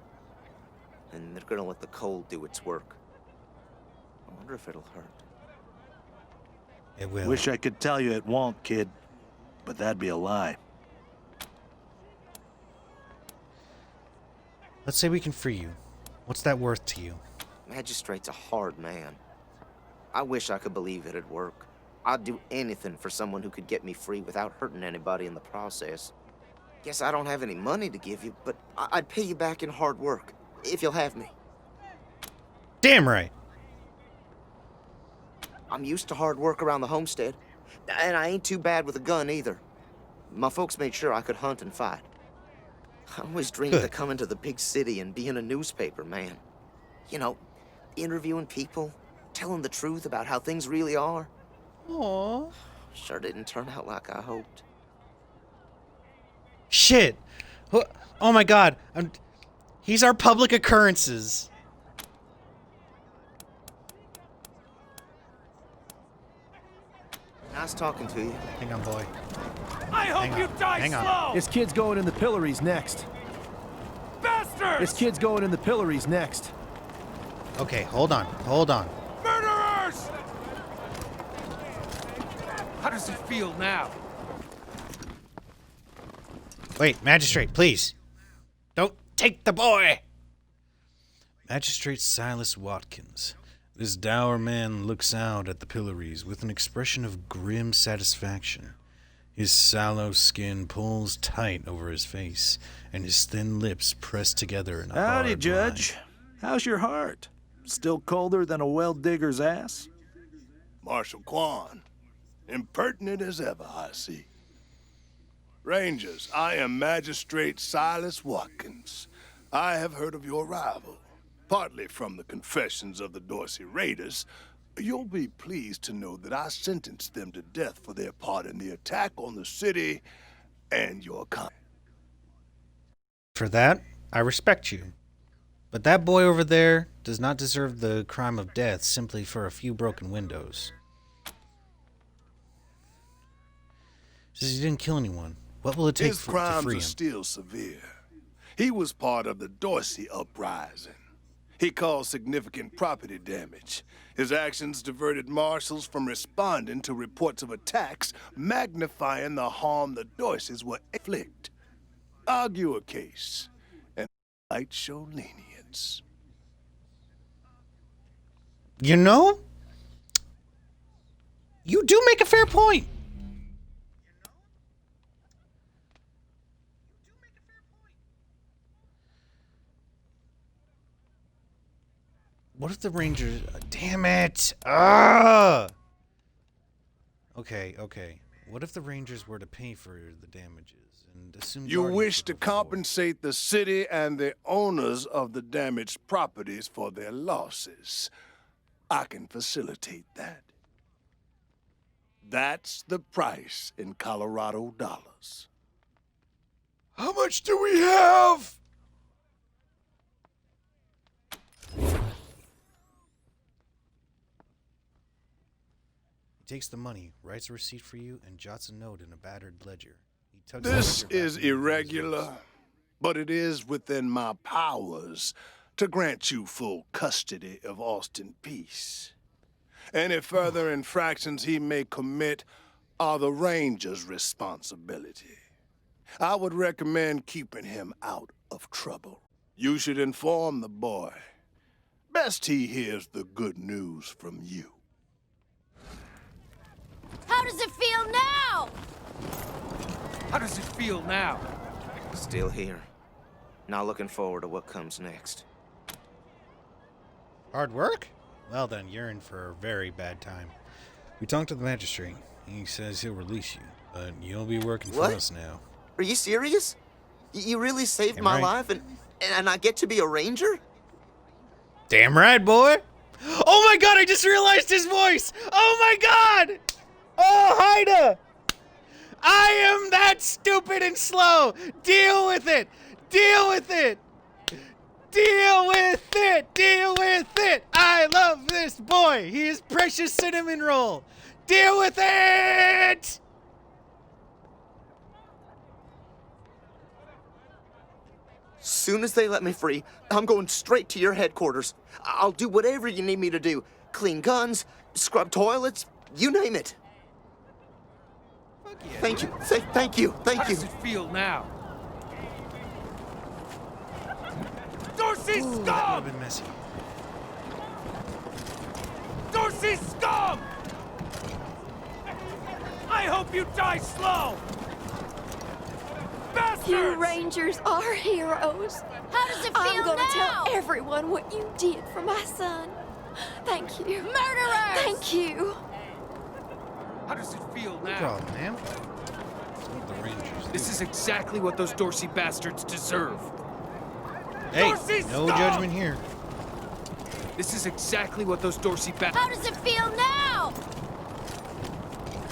And they're gonna let the cold do its work. I wonder if it'll hurt. It will. Wish I could tell you it won't, kid. But that'd be a lie. Let's say we can free you. What's that worth to you? Magistrate's a hard man. I wish I could believe it'd work. I'd do anything for someone who could get me free without hurting anybody in the process. Guess I don't have any money to give you, but I'd pay you back in hard work, if you'll have me. Damn right. I'm used to hard work around the homestead, and I ain't too bad with a gun either. My folks made sure I could hunt and fight. I always dreamed Good. of coming to the big city and being a newspaper man. You know, interviewing people, telling the truth about how things really are. Aww. Sure didn't turn out like I hoped. Shit. Oh my god. He's our public occurrences. Nice talking to you. Hang on, boy. I hope you die Hang on. slow! This kid's going in the pillories next. Bastards! This kid's going in the pillories next. Okay, hold on. Hold on. Murderers! Murderers! How does it feel now? Wait, Magistrate, please. Don't take the boy! Magistrate Silas Watkins. This dour man looks out at the pillories with an expression of grim satisfaction. His sallow skin pulls tight over his face, and his thin lips press together in a Howdy, hard Judge. line. How's your heart? Still colder than a well-digger's ass? Marshal Quan, impertinent as ever, I see. Rangers, I am Magistrate Silas Watkins. I have heard of your arrival, partly from the confessions of the Dorsey Raiders. You'll be pleased to know that I sentenced them to death for their part in the attack on the city and your kind. For that, I respect you. But that boy over there does not deserve the crime of death simply for a few broken windows. Says he didn't kill anyone. What will it take His to crimes free are him? still severe. He was part of the Dorsey uprising. He caused significant property damage. His actions diverted marshals from responding to reports of attacks, magnifying the harm the Dorseys will inflict. Argue a case, and might show lenience. You know? You do make a fair point. What if the Rangers... Damn it! Ah! Okay. What if the Rangers were to pay for the damages and assume... You Guardians wish would to go forward? compensate the city and the owners of the damaged properties for their losses. I can facilitate that. That's the price in Colorado dollars. How much do we have? He takes the money, writes a receipt for you, and jots a note in a battered ledger. He tucks This the ledger is back into his irregular, waist. but it is within my powers to grant you full custody of Austin Peace. Any further infractions he may commit are the Ranger's responsibility. I would recommend keeping him out of trouble. You should inform the boy. Best he hears the good news from you. How does it feel now? How does it feel now? Still here. Not looking forward to what comes next. Hard work? Well then, you're in for a very bad time. We talked to the magistrate. He says he'll release you, but you'll be working for What? us now. Are you serious? You really saved Damn my right. life and I get to be a ranger? Damn right, boy! Oh my god, I just realized his voice! Oh my god! Oh, Haida! I am that stupid and slow! Deal with it! Deal with it! Deal with it! Deal with it! I love this boy! He is precious cinnamon roll! Deal with it! Soon as they let me free, I'm going straight to your headquarters. I'll do whatever you need me to do. Clean guns, scrub toilets, you name it. Thank you. Thank you. How Thank you. does it feel now? Dorsey Ooh, that would have scum! been messy. Dorsey scum! I hope you die slow! Bastards! You Rangers are heroes. How does it feel I'm gonna now? tell everyone what you did for my son. Thank you. Murderers! Thank you. How does it feel No now? problem, man. That's what the Rangers do. This is exactly what those Dorsey bastards deserve. Hey, Dorsey, no stop! judgment here. This is exactly what those Dorsey How bastards... does it feel now?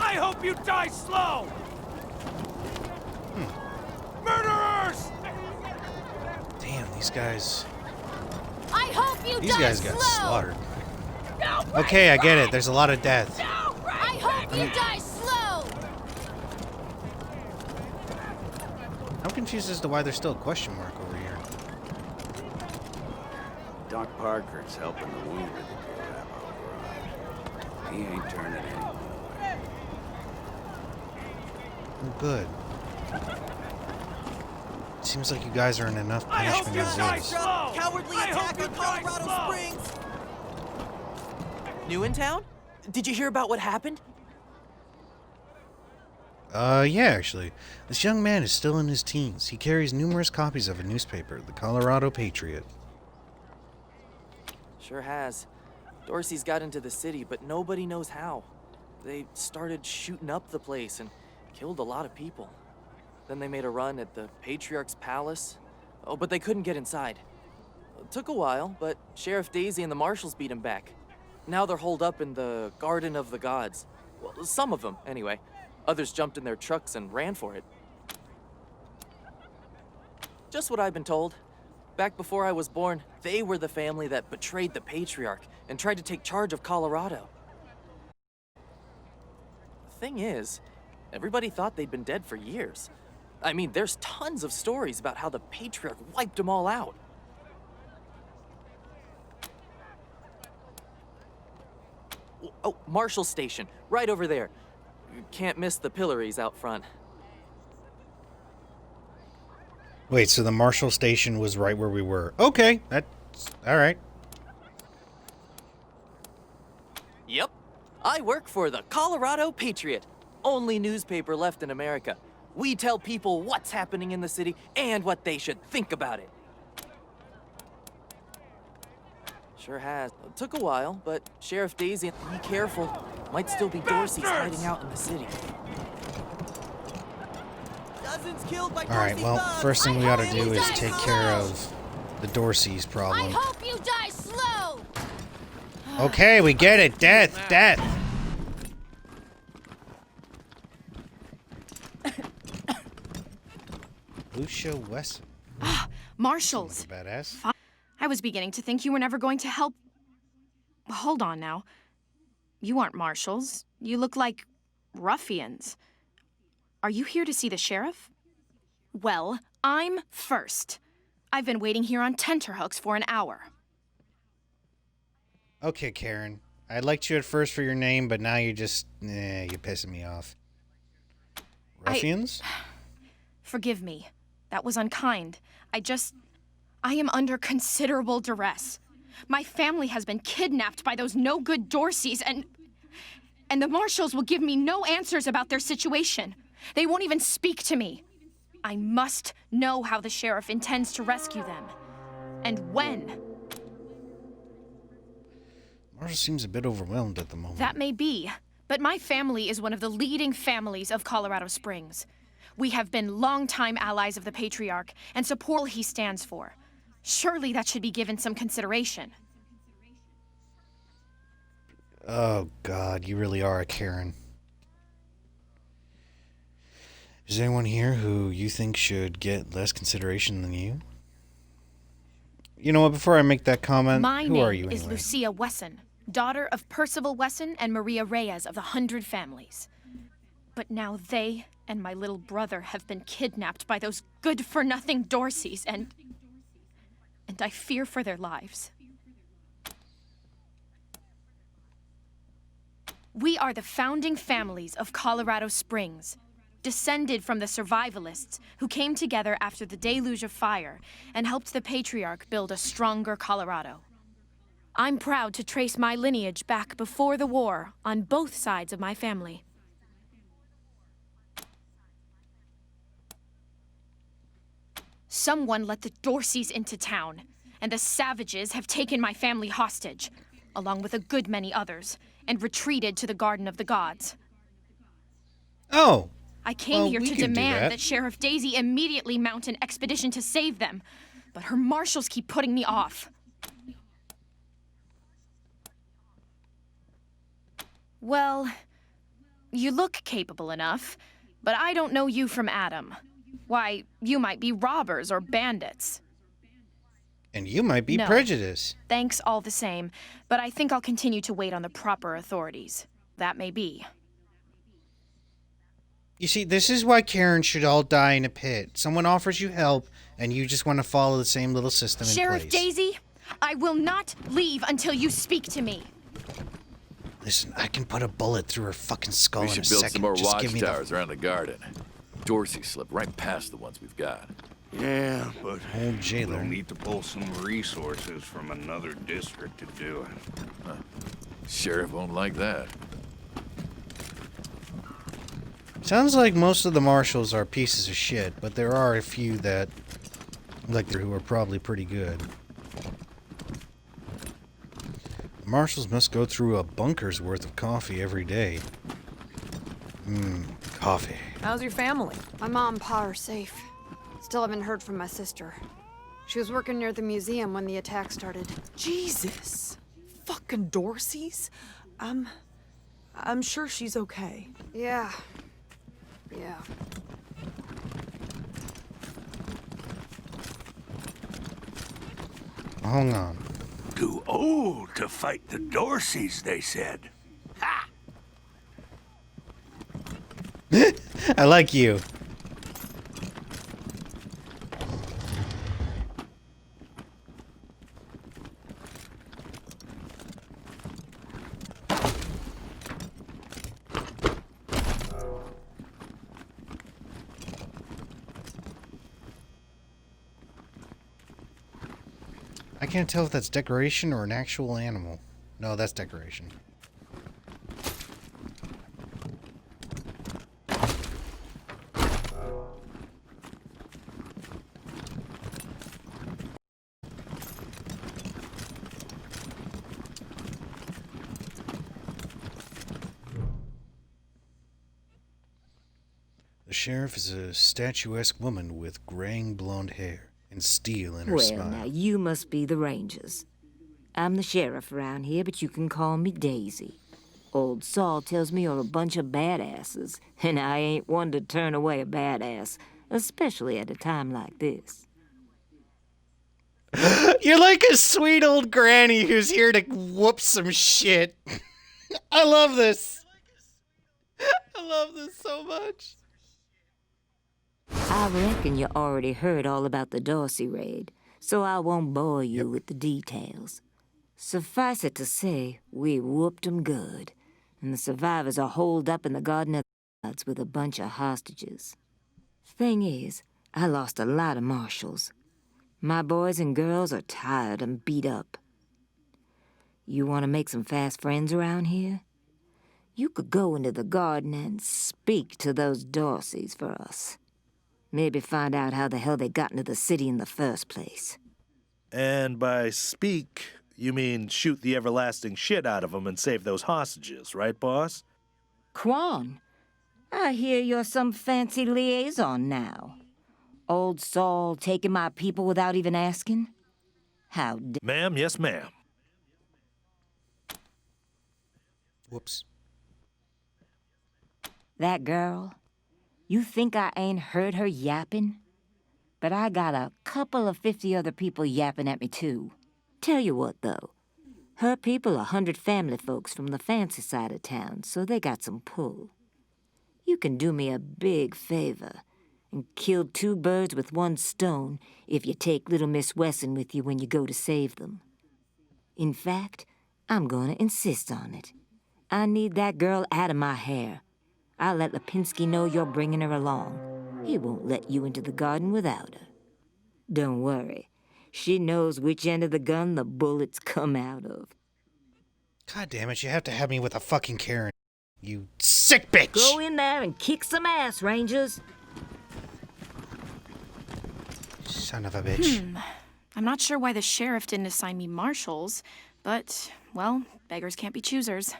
I hope you die slow! Murderers! Damn, these guys. I hope you These die guys got slow. slaughtered. Okay, I get it. There's a lot of death. I hope you die slow. I'm confused as to why there's still a question mark over here. Doc Parker's helping the wounded at the ammo garage. He ain't turning anyway. Oh, good. Seems like you guys are in enough punishment as is. Cowardly attack on Colorado Springs! New in town? Did you hear about what happened? Yeah, actually. This young man is still in his teens. He carries numerous copies of a newspaper, the Colorado Patriot. Sure has. Dorsey's got into the city, but nobody knows how. They started shooting up the place and killed a lot of people. Then they made a run at the Patriarch's palace. Oh, but they couldn't get inside. It took a while, but Sheriff Daisy and the marshals beat him back. Now they're holed up in the Garden of the Gods. Well, some of them, anyway. Others jumped in their trucks and ran for it. Just what I've been told. Back before I was born, they were the family that betrayed the Patriarch and tried to take charge of Colorado. The thing is, everybody thought they'd been dead for years. I mean, there's tons of stories about how the Patriarch wiped them all out. Oh, Marshall Station, right over there. You can't miss the pillories out front. Wait, so the Marshall Station was right where we were. Okay, that's... alright. Yep. I work for the Colorado Patriot, only newspaper left in America. We tell people what's happening in the city and what they should think about it. Sure has. It took a while, but Sheriff Daisy, be careful. Might still be Dorsey's hiding out in the city. Dozens killed by Alright, well, first thing we ought to do is take care of the Dorsey's I problem. hope you die slow! Okay, we get it. Death, death. Lucia Wesson. Marshals. Badass. I was beginning to think you were never going to help. Hold on now. You aren't marshals. You look like ruffians. Are you here to see the sheriff? Well, I'm first. I've been waiting here on tenterhooks for an hour. Okay, Karen. I liked you at first for your name, but now you're just... you're pissing me off. Ruffians? Forgive me. That was unkind. I am under considerable duress. My family has been kidnapped by those no-good Dorseys, and the marshals will give me no answers about their situation. They won't even speak to me. I must know how the sheriff intends to rescue them. And when. Marshall seems a bit overwhelmed at the moment. That may be, but my family is one of the leading families of Colorado Springs. We have been longtime allies of the Patriarch and support all he stands for. Surely that should be given some consideration. Oh, God, you really are a Karen. Is there anyone here who you think should get less consideration than you? You know what, before I make that comment, who are you My name is anyway? Lucia Wesson, daughter of Percival Wesson and Maria Reyes of the 100 Families. But now they and my little brother have been kidnapped by those good-for-nothing Dorseys, and I fear for their lives. We are the founding families of Colorado Springs, descended from the survivalists who came together after the deluge of fire and helped the Patriarch build a stronger Colorado. I'm proud to trace my lineage back before the war on both sides of my family. Someone let the Dorseys into town, and the savages have taken my family hostage, along with a good many others, and retreated to the Garden of the Gods. Oh! I came here we to can do demand that. that Sheriff Daisy immediately mount an expedition to save them, but her marshals keep putting me off. Well, you look capable enough, but I don't know you from Adam. Why, you might be robbers or bandits. And you might be No. prejudiced. Thanks all the same, but I think I'll continue to wait on the proper authorities. That may be. You see, this is why Karen should all die in a pit. Someone offers you help, and you just want to follow the same little system in Sheriff place. Daisy, I will not leave until you speak to me. Listen, I can put a bullet through her fucking skull We in a should build second. some more Just give me the... watchtowers around the garden. Dorsey slipped right past the ones we've got. Yeah, but Old jailer. we'll need to pull some resources from another district to do it. Huh. Sheriff won't like that. Sounds like most of the marshals are pieces of shit, but there are a few that, like, who are probably pretty good. Marshals must go through a bunker's worth of coffee every day. Coffee. How's your family? My mom and pa are safe. Still haven't heard from my sister. She was working near the museum when the attack started. Jesus. Fucking Dorseys? I'm sure she's okay. Yeah. Yeah. Hold on. Too old to fight the Dorseys, they said. Ha! I like you. I can't tell if that's decoration or an actual animal. No, that's decoration. The sheriff is a statuesque woman with graying blonde hair and steel in her Well, smile. now you must be the Rangers. I'm the sheriff around here, but you can call me Daisy. Old Saul tells me you're a bunch of badasses, and I ain't one to turn away a badass, especially at a time like this. You're like a sweet old granny who's here to whoop some shit. I love this. I love this so much. I reckon you already heard all about the Dorsey raid, so I won't bore you with the details. Suffice it to say, we whooped 'em good, and the survivors are holed up in the Garden of Gods with a bunch of hostages. Thing is, I lost a lot of marshals. My boys and girls are tired and beat up. You want to make some fast friends around here? You could go into the garden and speak to those Dorseys for us. Maybe find out how the hell they got into the city in the first place. And by speak, you mean shoot the everlasting shit out of them and save those hostages, right, boss? Quan, I hear you're some fancy liaison now. Old Saul taking my people without even asking? How Ma'am, yes, ma'am. Whoops. That girl, you think I ain't heard her yapping? But I got a couple of 50 other people yapping at me, too. Tell you what, though. Her people are 100 family folks from the fancy side of town, so they got some pull. You can do me a big favor and kill 2 birds with 1 stone if you take little Miss Wesson with you when you go to save them. In fact, I'm gonna insist on it. I need that girl out of my hair. I'll let Lipinski know you're bringing her along. He won't let you into the garden without her. Don't worry. She knows which end of the gun the bullets come out of. God damn it, you have to have me with a fucking Karen. You sick bitch! Go in there and kick some ass, Rangers. Son of a bitch. I'm not sure why the sheriff didn't assign me marshals, but, well, beggars can't be choosers.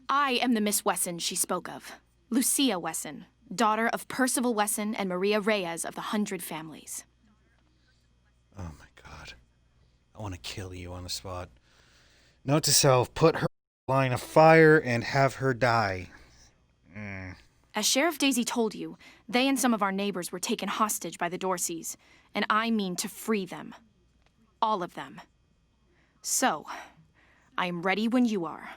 I am the Miss Wesson she spoke of. Lucia Wesson, daughter of Percival Wesson and Maria Reyes of the 100 Families. Oh my god. I want to kill you on the spot. Note to self, put her line of fire and have her die. As Sheriff Daisy told you, they and some of our neighbors were taken hostage by the Dorseys, and I mean to free them. All of them. So, I am ready when you are.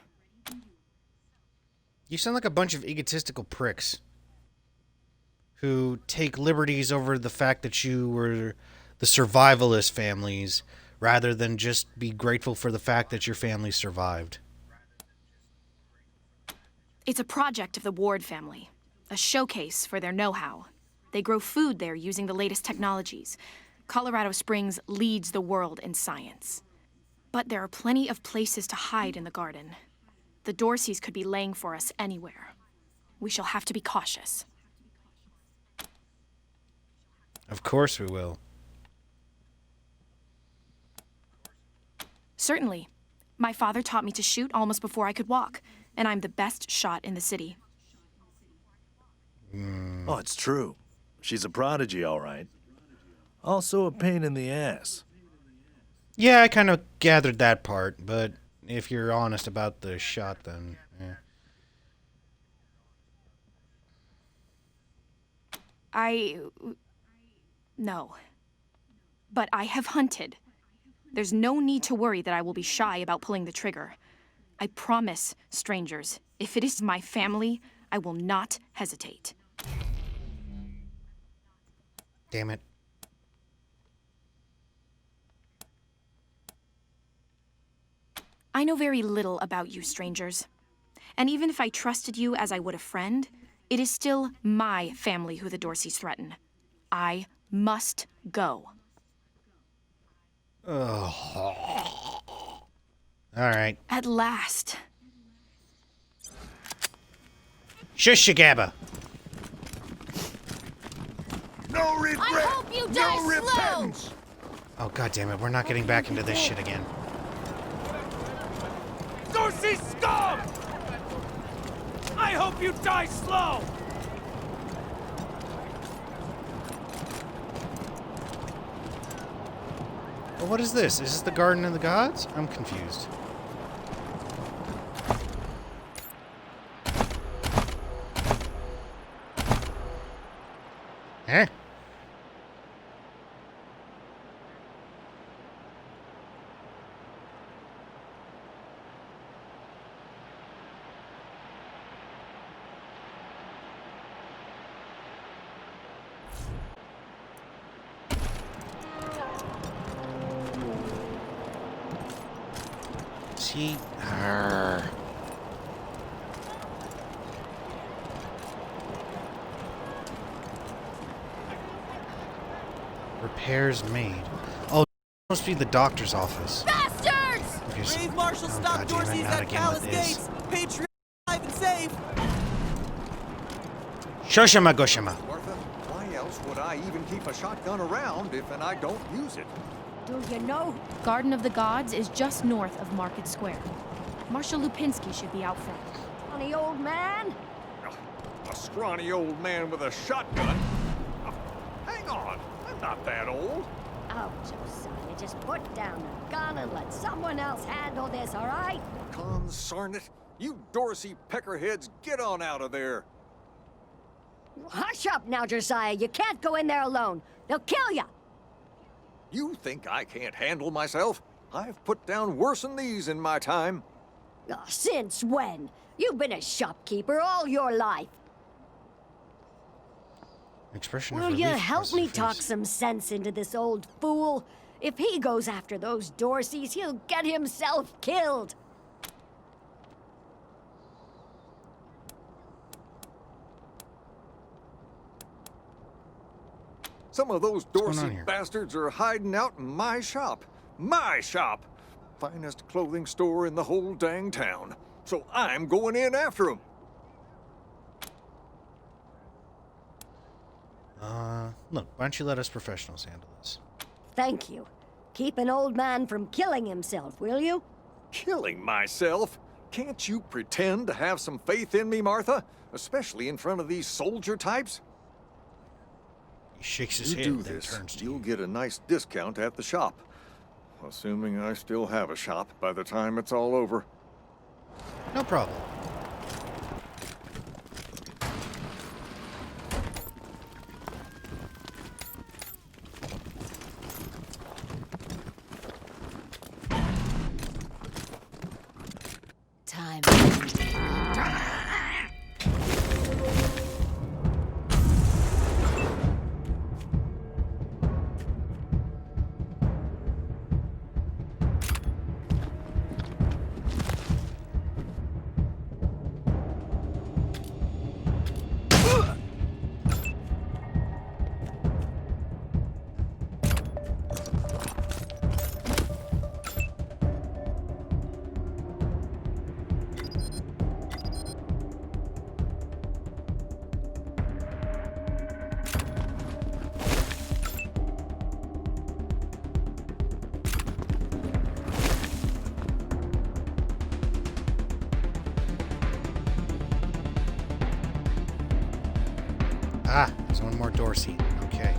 You sound like a bunch of egotistical pricks who take liberties over the fact that you were the survivalist families rather than just be grateful for the fact that your family survived. It's a project of the Ward family, a showcase for their know-how. They grow food there using the latest technologies. Colorado Springs leads the world in science. But there are plenty of places to hide in the garden. The Dorseys could be laying for us anywhere. We shall have to be cautious. Of course we will. Certainly. My father taught me to shoot almost before I could walk, and I'm the best shot in the city. Oh, it's true. She's a prodigy, all right. Also a pain in the ass. Yeah, I kind of gathered that part, but if you're honest about the shot, then yeah. No. But I have hunted. There's no need to worry that I will be shy about pulling the trigger. I promise, strangers, if it is my family, I will not hesitate. Damn it. I know very little about you, strangers. And even if I trusted you as I would a friend, it is still my family who the Dorseys threaten. I must go. Oh. All right. At last. Shush, Gabba. No regret. I hope you die no repentance. Oh, God damn it. We're not getting back into this shit again. Dorsey scum! I hope you die slow! Well, what is this? Is this the Garden of the Gods? I'm confused. Eh? See? Repairs made. Oh, must be the doctor's office. Bastards! Brave Marshal, stop God damn it, Dorsey's not at again Palace with this. Gates. Patriot alive and safe. Shoshama Goshama. Martha, why else would I even keep a shotgun around if I don't use it? Do you know? Garden of the Gods is just north of Market Square. Marshal Lupinski should be out front. Funny old man. A scrawny old man with a shotgun? Hang on, I'm not that old. Oh, Josiah, just put down the gun and let someone else handle this, all right? Consarn it. You Dorsey peckerheads, get on out of there. Hush up now, Josiah. You can't go in there alone. They'll kill you. You think I can't handle myself? I've put down worse than these in my time. Oh, since when? You've been a shopkeeper all your life. Expression Will of you relief help across me her talk face. some sense into this old fool? If he goes after those Dorseys, he'll get himself killed. Some of those going on Dorsey here? bastards are hiding out in my shop. My shop! Finest clothing store in the whole dang town. So I'm going in after them. Look, why don't you let us professionals handle this? Thank you. Keep an old man from killing himself, will you? Killing myself? Can't you pretend to have some faith in me, Martha? Especially in front of these soldier types? He shakes his You head do and then this, turns to you'll get a nice discount at the shop. Assuming I still have a shop by the time it's all over. No problem. Time. Ah, there's one more Dorsey. Okay.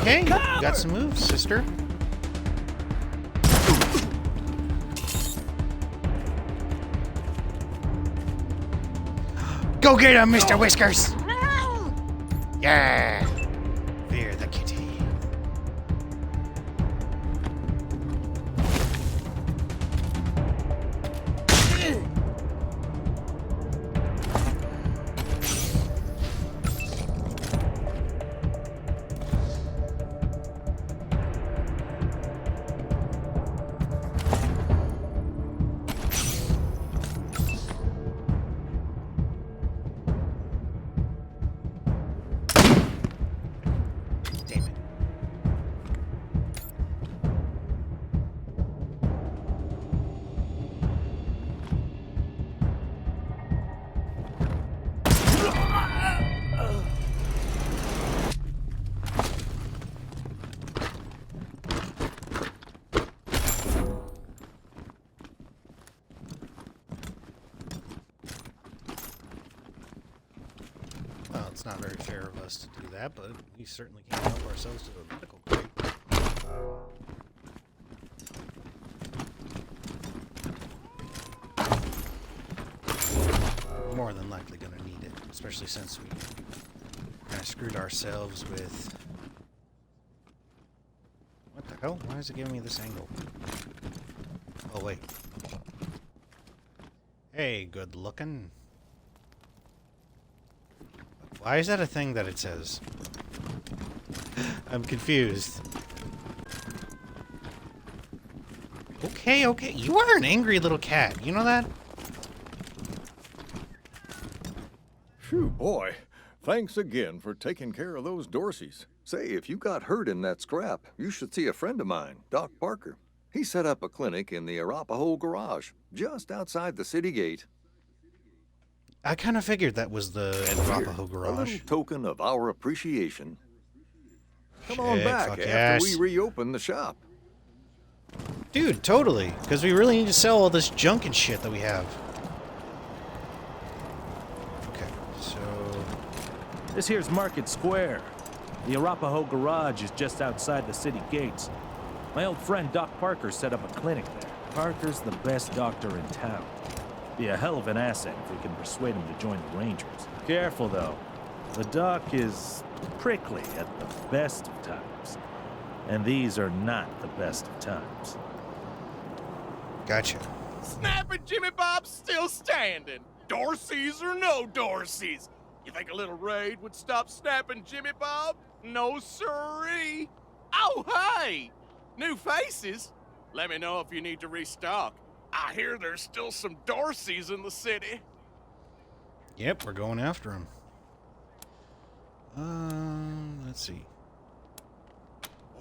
Okay, you got some moves, sister. Go get him, Mr. Whiskers! Yeah! Fear the kitty. Well, it's not very fair of us to do that, but we certainly can't help ourselves to the medical crate. We're more than likely going to need it, especially since we kind of screwed ourselves with... What the hell? Why is it giving me this angle? Oh, wait. Hey, good looking. Why is that a thing that it says? I'm confused. Okay, okay. You are an angry little cat. You know that? Phew, boy. Thanks again for taking care of those Dorseys. Say, if you got hurt in that scrap, you should see a friend of mine, Doc Parker. He set up a clinic in the Arapahoe Garage, just outside the city gate. I kind of figured that was the Arapahoe Garage. A little token of our appreciation. Come on Shit, back fuck after yes. we reopen the shop. Dude, totally. Because we really need to sell all this junk and shit that we have. Okay, so... This here's Market Square. The Arapahoe Garage is just outside the city gates. My old friend Doc Parker set up a clinic there. Parker's the best doctor in town. Be a hell of an asset if we can persuade him to join the Rangers. Careful, though. The Doc is prickly at the best of times. And these are not the best of times. Gotcha. Snapping Jimmy Bob's still standing. Dorseys or no Dorseys. You think a little raid would stop snapping Jimmy Bob? No siree. Oh, hey! New faces? Let me know if you need to restock. I hear there's still some Dorseys in the city. Yep, we're going after him. Let's see.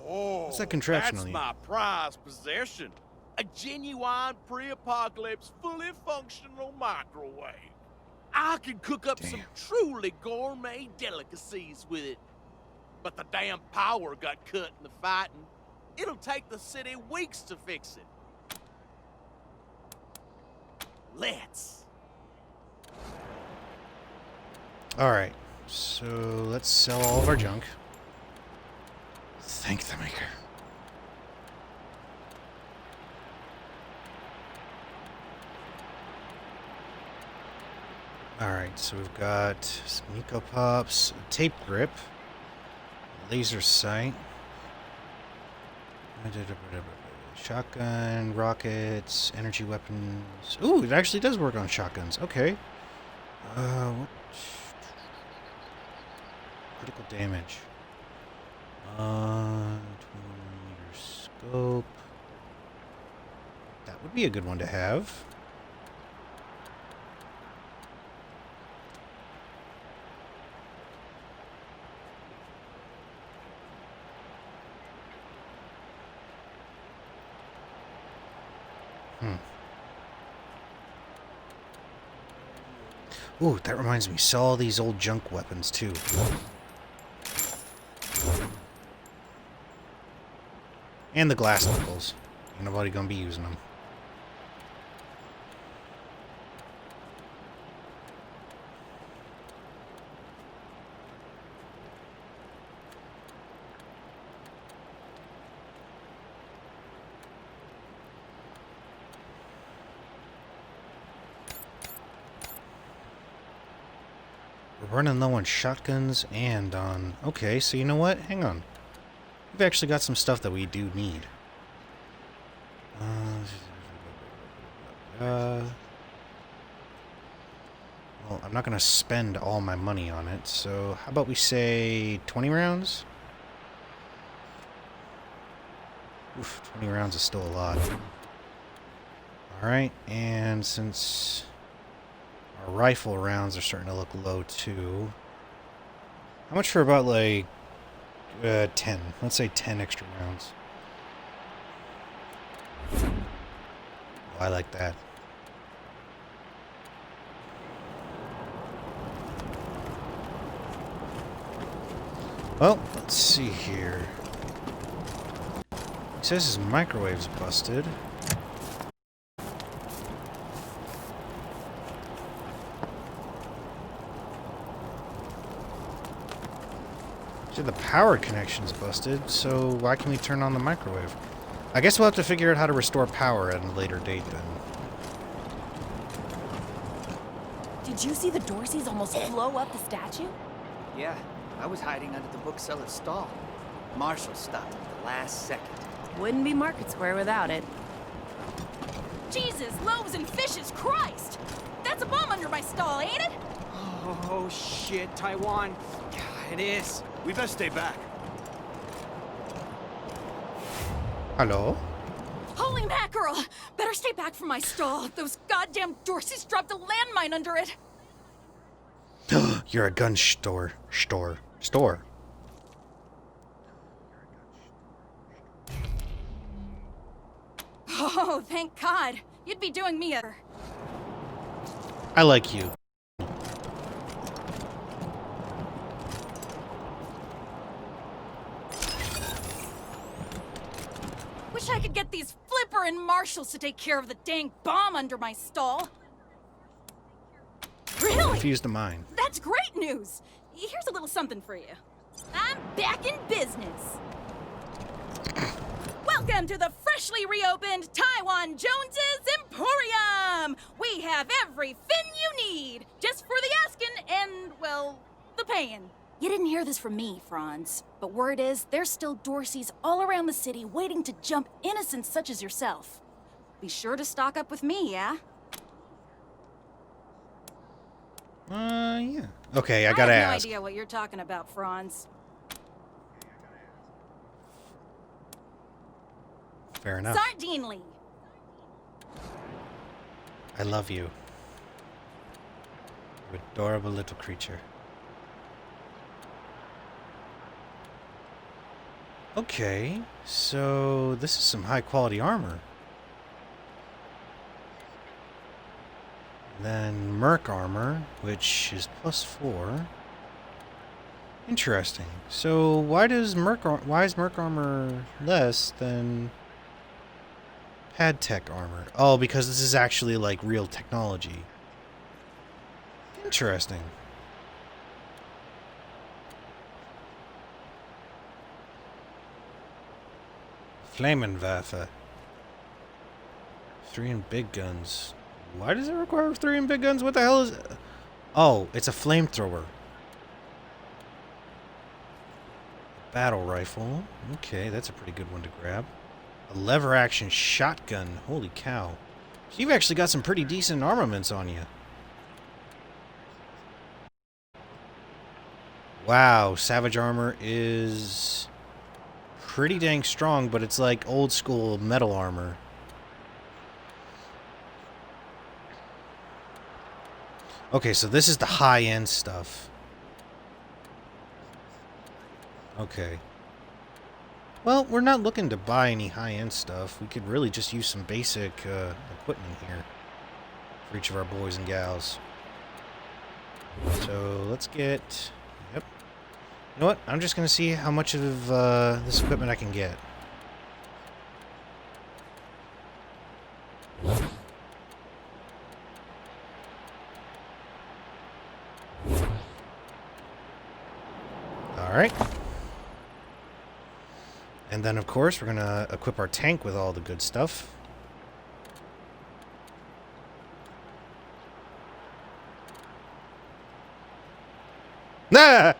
Oh, What's that contraption that's on you? my prized possession. A genuine pre-apocalypse, fully functional microwave. I can cook up some truly gourmet delicacies with it. But the damn power got cut in the fighting. It'll take the city weeks to fix it. Let's. Alright, so let's sell all of our junk. Thank the maker. Alright, so we've got some Eco Pops, a tape grip, laser sight, shotgun, rockets, energy weapons. Ooh, it actually does work on shotguns. Okay. What? Critical damage. 20mm scope. That would be a good one to have. Ooh, that reminds me. Sell all these old junk weapons, too. And the glass knuckles. Ain't nobody gonna be using them. We're running low on shotguns and on... Okay, so you know what? Hang on. We've actually got some stuff that we do need. Well, I'm not going to spend all my money on it, so how about we say 20 rounds? Oof, 20 rounds is still a lot. Alright, and since our rifle rounds are starting to look low too, how much for about like 10? Let's say 10 extra rounds. Oh, I like that. Well, let's see here. It says his microwave's busted. So the power connection's busted, so why can we turn on the microwave? I guess we'll have to figure out how to restore power at a later date then. Did you see the Dorseys almost blow up the statue? Yeah, I was hiding under the bookseller's stall. Marshall stopped at the last second. Wouldn't be Market Square without it. Jesus, loaves and fishes, Christ! That's a bomb under my stall, ain't it? Oh, shit, Taiwan. Yeah, it is. We best stay back. Hello? Holy mackerel! Better stay back from my stall. Those goddamn Dorseys dropped a landmine under it. You're a gun store. Oh, thank God. You'd be doing me a... I like you. Wish I could get these Flipper and Marshalls to take care of the dang bomb under my stall. Really? Confused the mind. That's great news. Here's a little something for you. I'm back in business. Welcome to the freshly reopened Taiwan Jones's Emporium. We have everything you need, just for the asking and, well, the paying. You didn't hear this from me, Franz. But word is, there's still Dorseys all around the city waiting to jump innocents such as yourself. Be sure to stock up with me, yeah? Yeah. Okay, I gotta I have ask. no idea what you're talking about, Franz. Fair enough. Sardinely. I love you. You adorable little creature. Okay, so this is some high quality armor. Then Merc armor, which is +4. Interesting. So why is Merc armor less than Pad Tech armor? Oh, because this is actually like real technology. Interesting. Flammenwerfer. 3 and big guns. Why does it require 3 and big guns? What the hell is it? Oh, it's a flamethrower. Battle rifle. Okay, that's a pretty good one to grab. A lever action shotgun. Holy cow. You've actually got some pretty decent armaments on you. Wow, Savage armor is pretty dang strong, but it's like old school metal armor. Okay, so this is the high-end stuff. Okay. Well, we're not looking to buy any high-end stuff. We could really just use some basic equipment here for each of our boys and gals. So let's get... Yep. You know what? I'm just going to see how much of this equipment I can get. Alright. And then, of course, we're going to equip our tank with all the good stuff. Nah!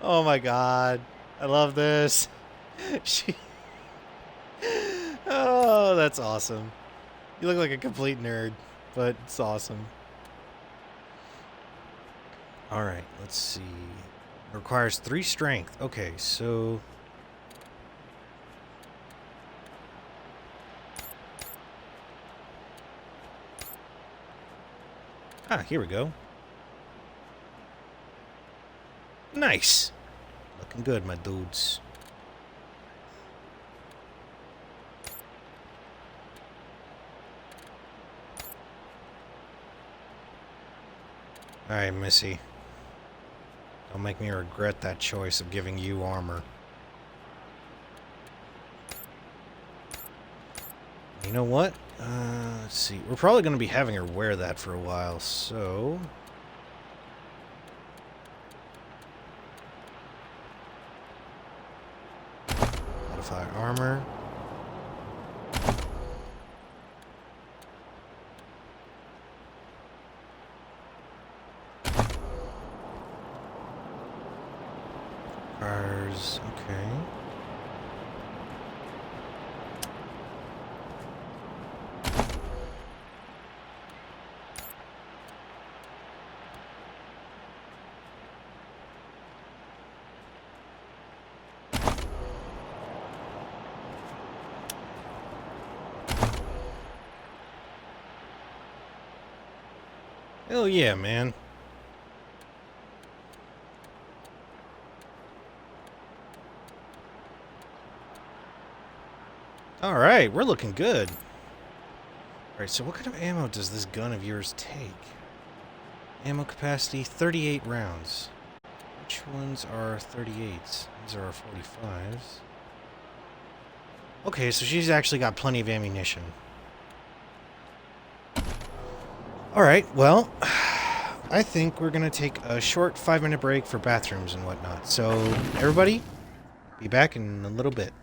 Oh my god. I love this. Oh, that's awesome. You look like a complete nerd, but it's awesome. Alright, let's see. It requires 3 strength. Okay, so... Ah, here we go. Nice. Looking good, my dudes. Alright, Missy. Don't make me regret that choice of giving you armor. You know what? Let's see. We're probably going to be having her wear that for a while, so... Modify armor. Cars, okay. Hell yeah, man. Alright, we're looking good. Alright, so what kind of ammo does this gun of yours take? Ammo capacity, 38 rounds. Which ones are 38s? These are our 45s. Okay, so she's actually got plenty of ammunition. Alright, well, I think we're going to take a short 5-minute break for bathrooms and whatnot. So, everybody, be back in a little bit.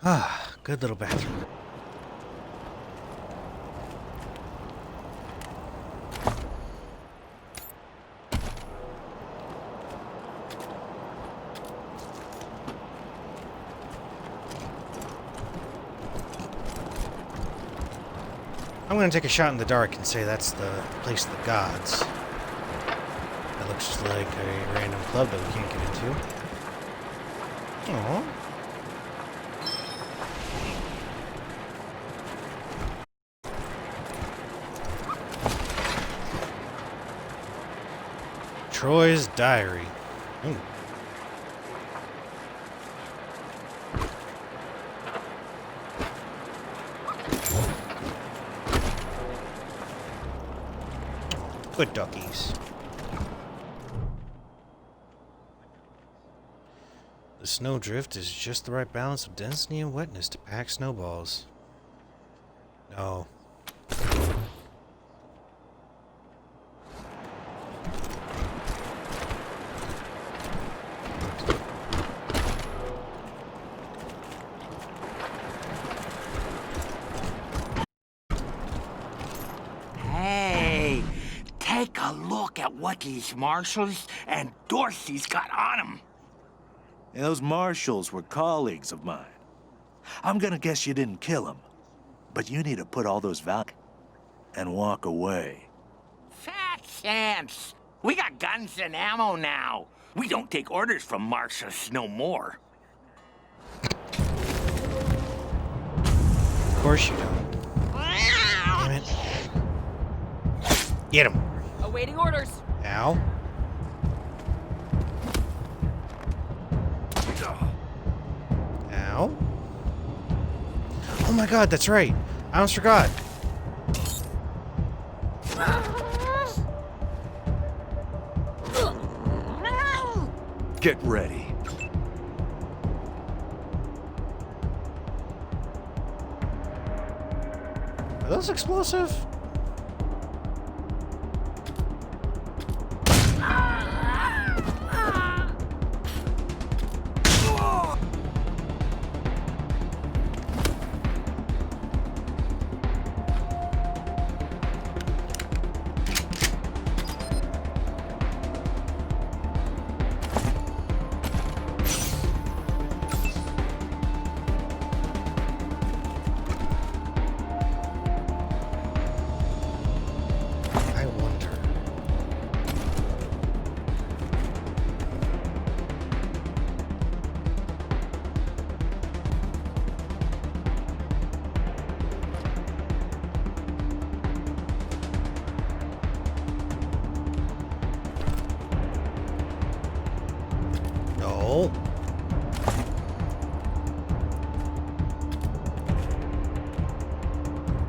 Ah, good little bathroom. I'm gonna take a shot in the dark and say that's the place of the gods. That looks like a random club that we can't get into. Aww. Troy's Diary. Ooh. Good duckies. The snowdrift is just the right balance of density and wetness to pack snowballs. No. Hey, take a look at what these marshals and Dorsey's got on them. And those marshals were colleagues of mine. I'm gonna guess you didn't kill them, but you need to put all those and walk away. Fat chance. We got guns and ammo now. We don't take orders from marshals no more. Of course you don't. Damn it. Get him. Awaiting orders. Ow. Ow. Oh my god, that's right. I almost forgot. Get ready. Are those explosive? No.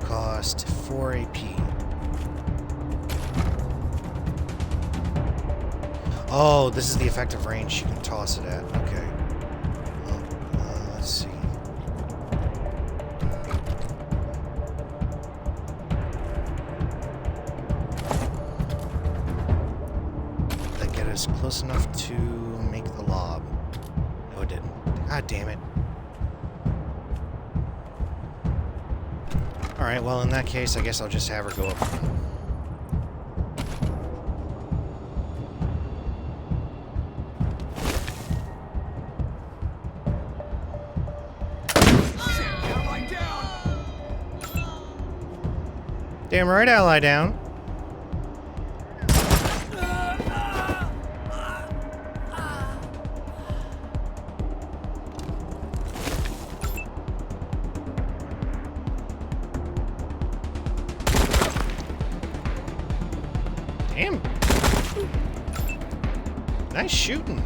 Cost 4 AP. Oh, this is the effective range you can toss it at. Okay. Well, let's see. Did that get us close enough to make the lob? No, it didn't. God damn it. Alright, well, in that case, I guess I'll just have her go up front. Damn right, I'll lie down. Damn. Nice shooting.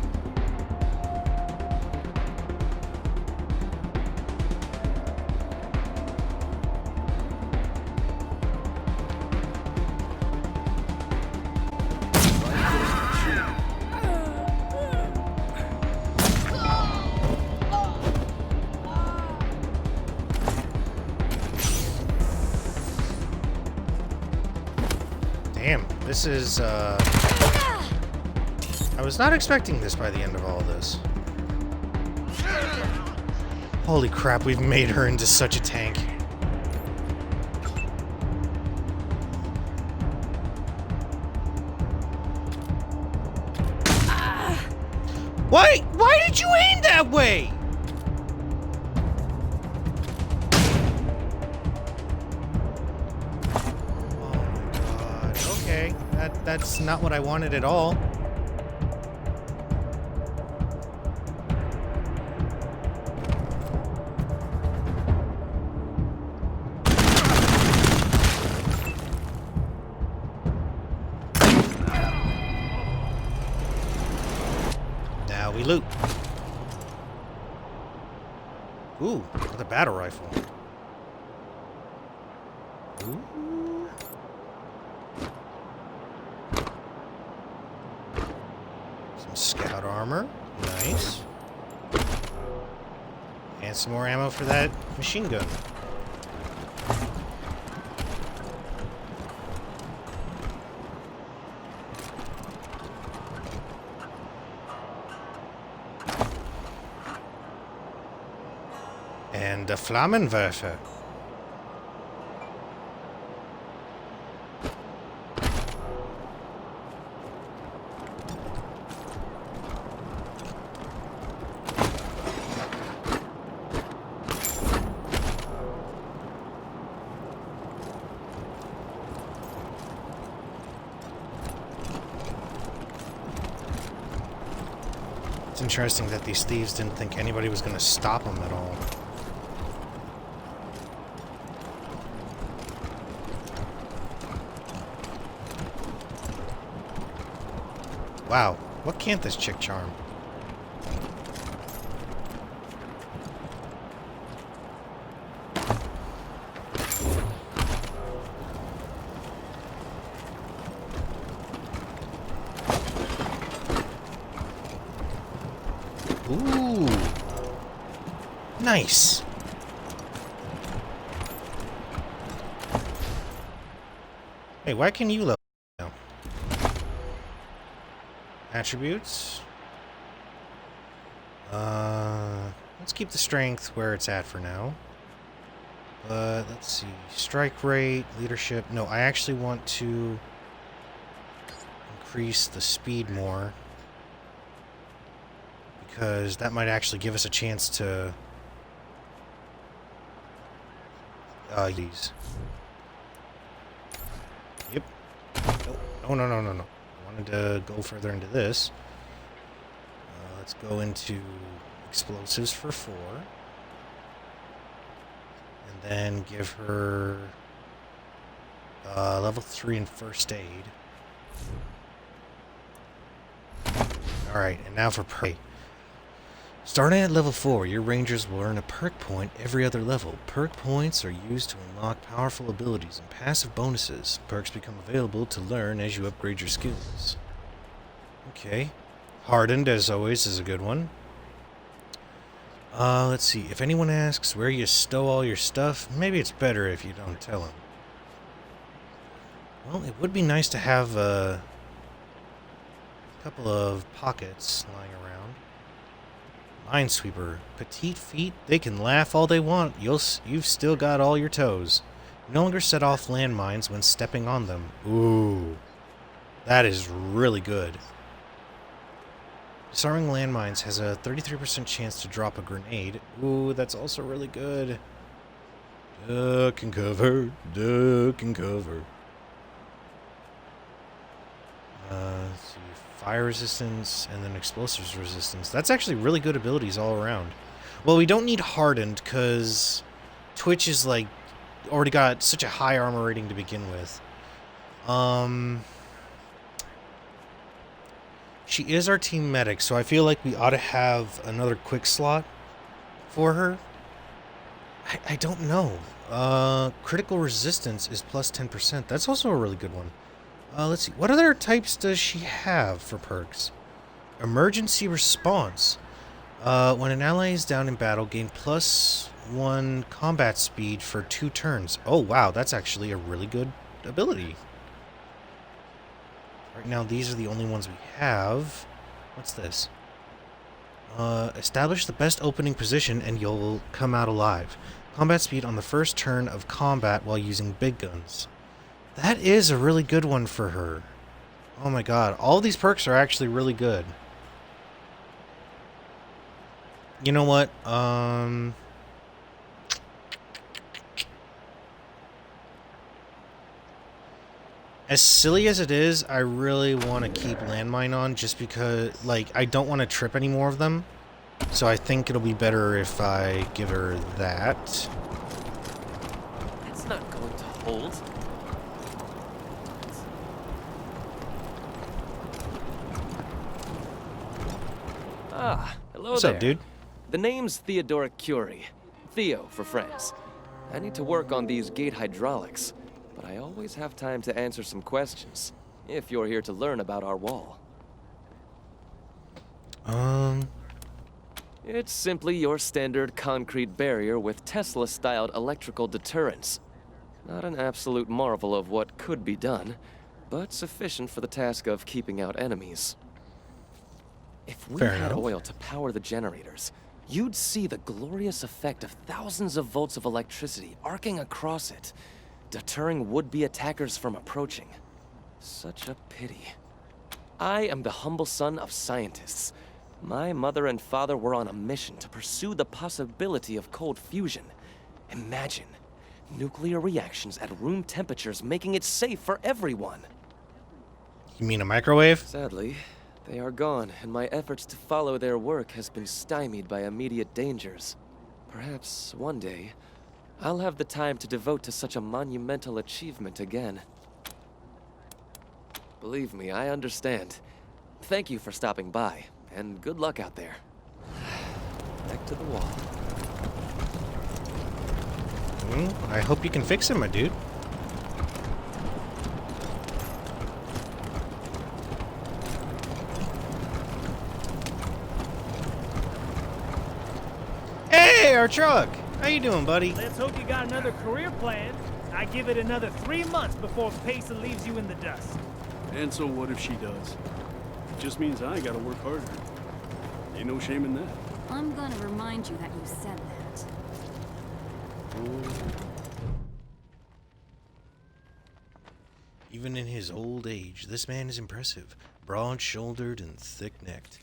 Damn, this is, I was not expecting this by the end of all this. Holy crap, we've made her into such a tank. Why did you aim that way? Okay, that's not what I wanted at all. Now we loot. Ooh, another battle rifle. Ooh. armor. Nice. And some more ammo for that machine gun. And a Flammenwerfer. It's interesting that these thieves didn't think anybody was going to stop them at all. Wow, what can't this chick charm? Ooh. Nice. Hey, why can you level now? Attributes. Let's keep the strength where it's at for now. Let's see. Strike rate, leadership. No, I actually want to increase the speed more, because that might actually give us a chance to these. Yep. Oh, no. I wanted to go further into this. Let's go into explosives for 4. And then give her level 3 in first aid. Alright, and now for perk. Starting at level 4, your rangers will earn a perk point every other level. Perk points are used to unlock powerful abilities and passive bonuses. Perks become available to learn as you upgrade your skills. Okay. Hardened, as always, is a good one. Let's see. If anyone asks where you stow all your stuff, maybe it's better if you don't tell them. Well, it would be nice to have a couple of pockets lying around. Minesweeper. Petite feet, they can laugh all they want. You've still got all your toes. No longer set off landmines when stepping on them. Ooh. That is really good. Disarming landmines has a 33% chance to drop a grenade. Ooh, that's also really good. Duck and cover. Duck and cover. Let's see. Fire resistance and then explosives resistance. That's actually really good abilities all around. Well, we don't need hardened because Twitch is like already got such a high armor rating to begin with. She is our team medic, so I feel like we ought to have another quick slot for her. I don't know. Critical resistance is plus 10%. That's also a really good one. Let's see. What other types does she have for perks? Emergency response. When an ally is down in battle, gain +1 combat speed for 2 turns. Oh, wow. That's actually a really good ability. Right now, these are the only ones we have. What's this? Establish the best opening position and you'll come out alive. Combat speed on the first turn of combat while using big guns. That is a really good one for her. Oh my god. All these perks are actually really good. You know what? As silly as it is, I really want to keep landmine on just because, like, I don't want to trip any more of them. So I think it'll be better if I give her that. It's not going to hold. Ah, hello What's there. up, dude? The name's Theodoric Curie. Theo for friends. I need to work on these gate hydraulics, but I always have time to answer some questions, if you're here to learn about our wall. It's simply your standard concrete barrier with Tesla-styled electrical deterrence. Not an absolute marvel of what could be done, but sufficient for the task of keeping out enemies. If we Fair had enough. oil to power the generators, you'd see the glorious effect of thousands of volts of electricity arcing across it, deterring would-be attackers from approaching. Such a pity. I am the humble son of scientists. My mother and father were on a mission to pursue the possibility of cold fusion. Imagine nuclear reactions at room temperatures making it safe for everyone. You mean a microwave? Sadly, they are gone, and my efforts to follow their work has been stymied by immediate dangers. Perhaps one day, I'll have the time to devote to such a monumental achievement again. Believe me, I understand. Thank you for stopping by, and good luck out there. Back to the wall. I hope you can fix it, my dude. Hey, our truck! How you doing, buddy? Let's hope you got another career plan. I give it another 3 months before Pesa leaves you in the dust. And so what if she does? It just means I gotta work harder. Ain't no shame in that. I'm gonna remind you that you said that. Even in his old age, this man is impressive. Broad-shouldered and thick-necked.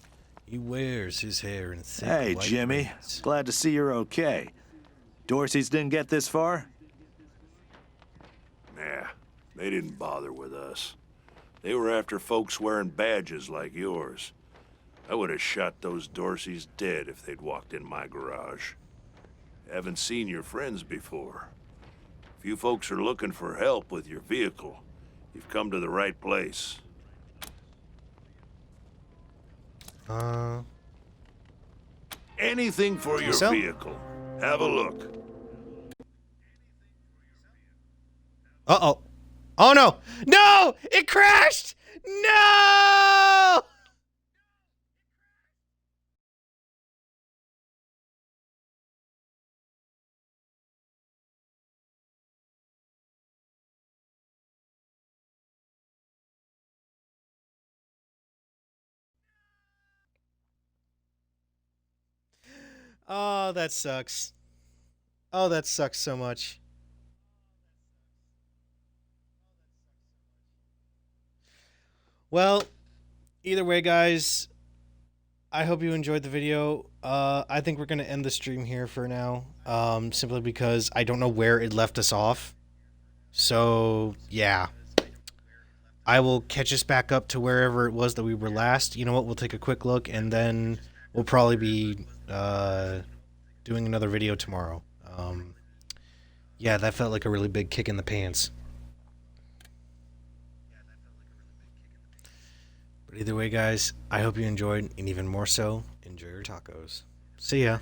He wears his hair in thick Hey, white Jimmy. braids. Glad to see you're okay. Dorsey's didn't get this far? Nah, they didn't bother with us. They were after folks wearing badges like yours. I would have shot those Dorseys dead if they'd walked in my garage. Haven't seen your friends before. If you folks are looking for help with your vehicle, you've come to the right place. Anything for your So? vehicle. Have a look. Uh-oh. Oh, no! No! It crashed! No! Oh, that sucks. Oh, that sucks so much. Well, either way, guys, I hope you enjoyed the video. I think we're going to end the stream here for now, simply because I don't know where it left us off. So, yeah. I will catch us back up to wherever it was that we were last. You know what? We'll take a quick look, and then we'll probably be doing another video tomorrow. Yeah, that felt like a really big kick in the pants. But either way, guys, I hope you enjoyed, and even more so, enjoy your tacos. See ya.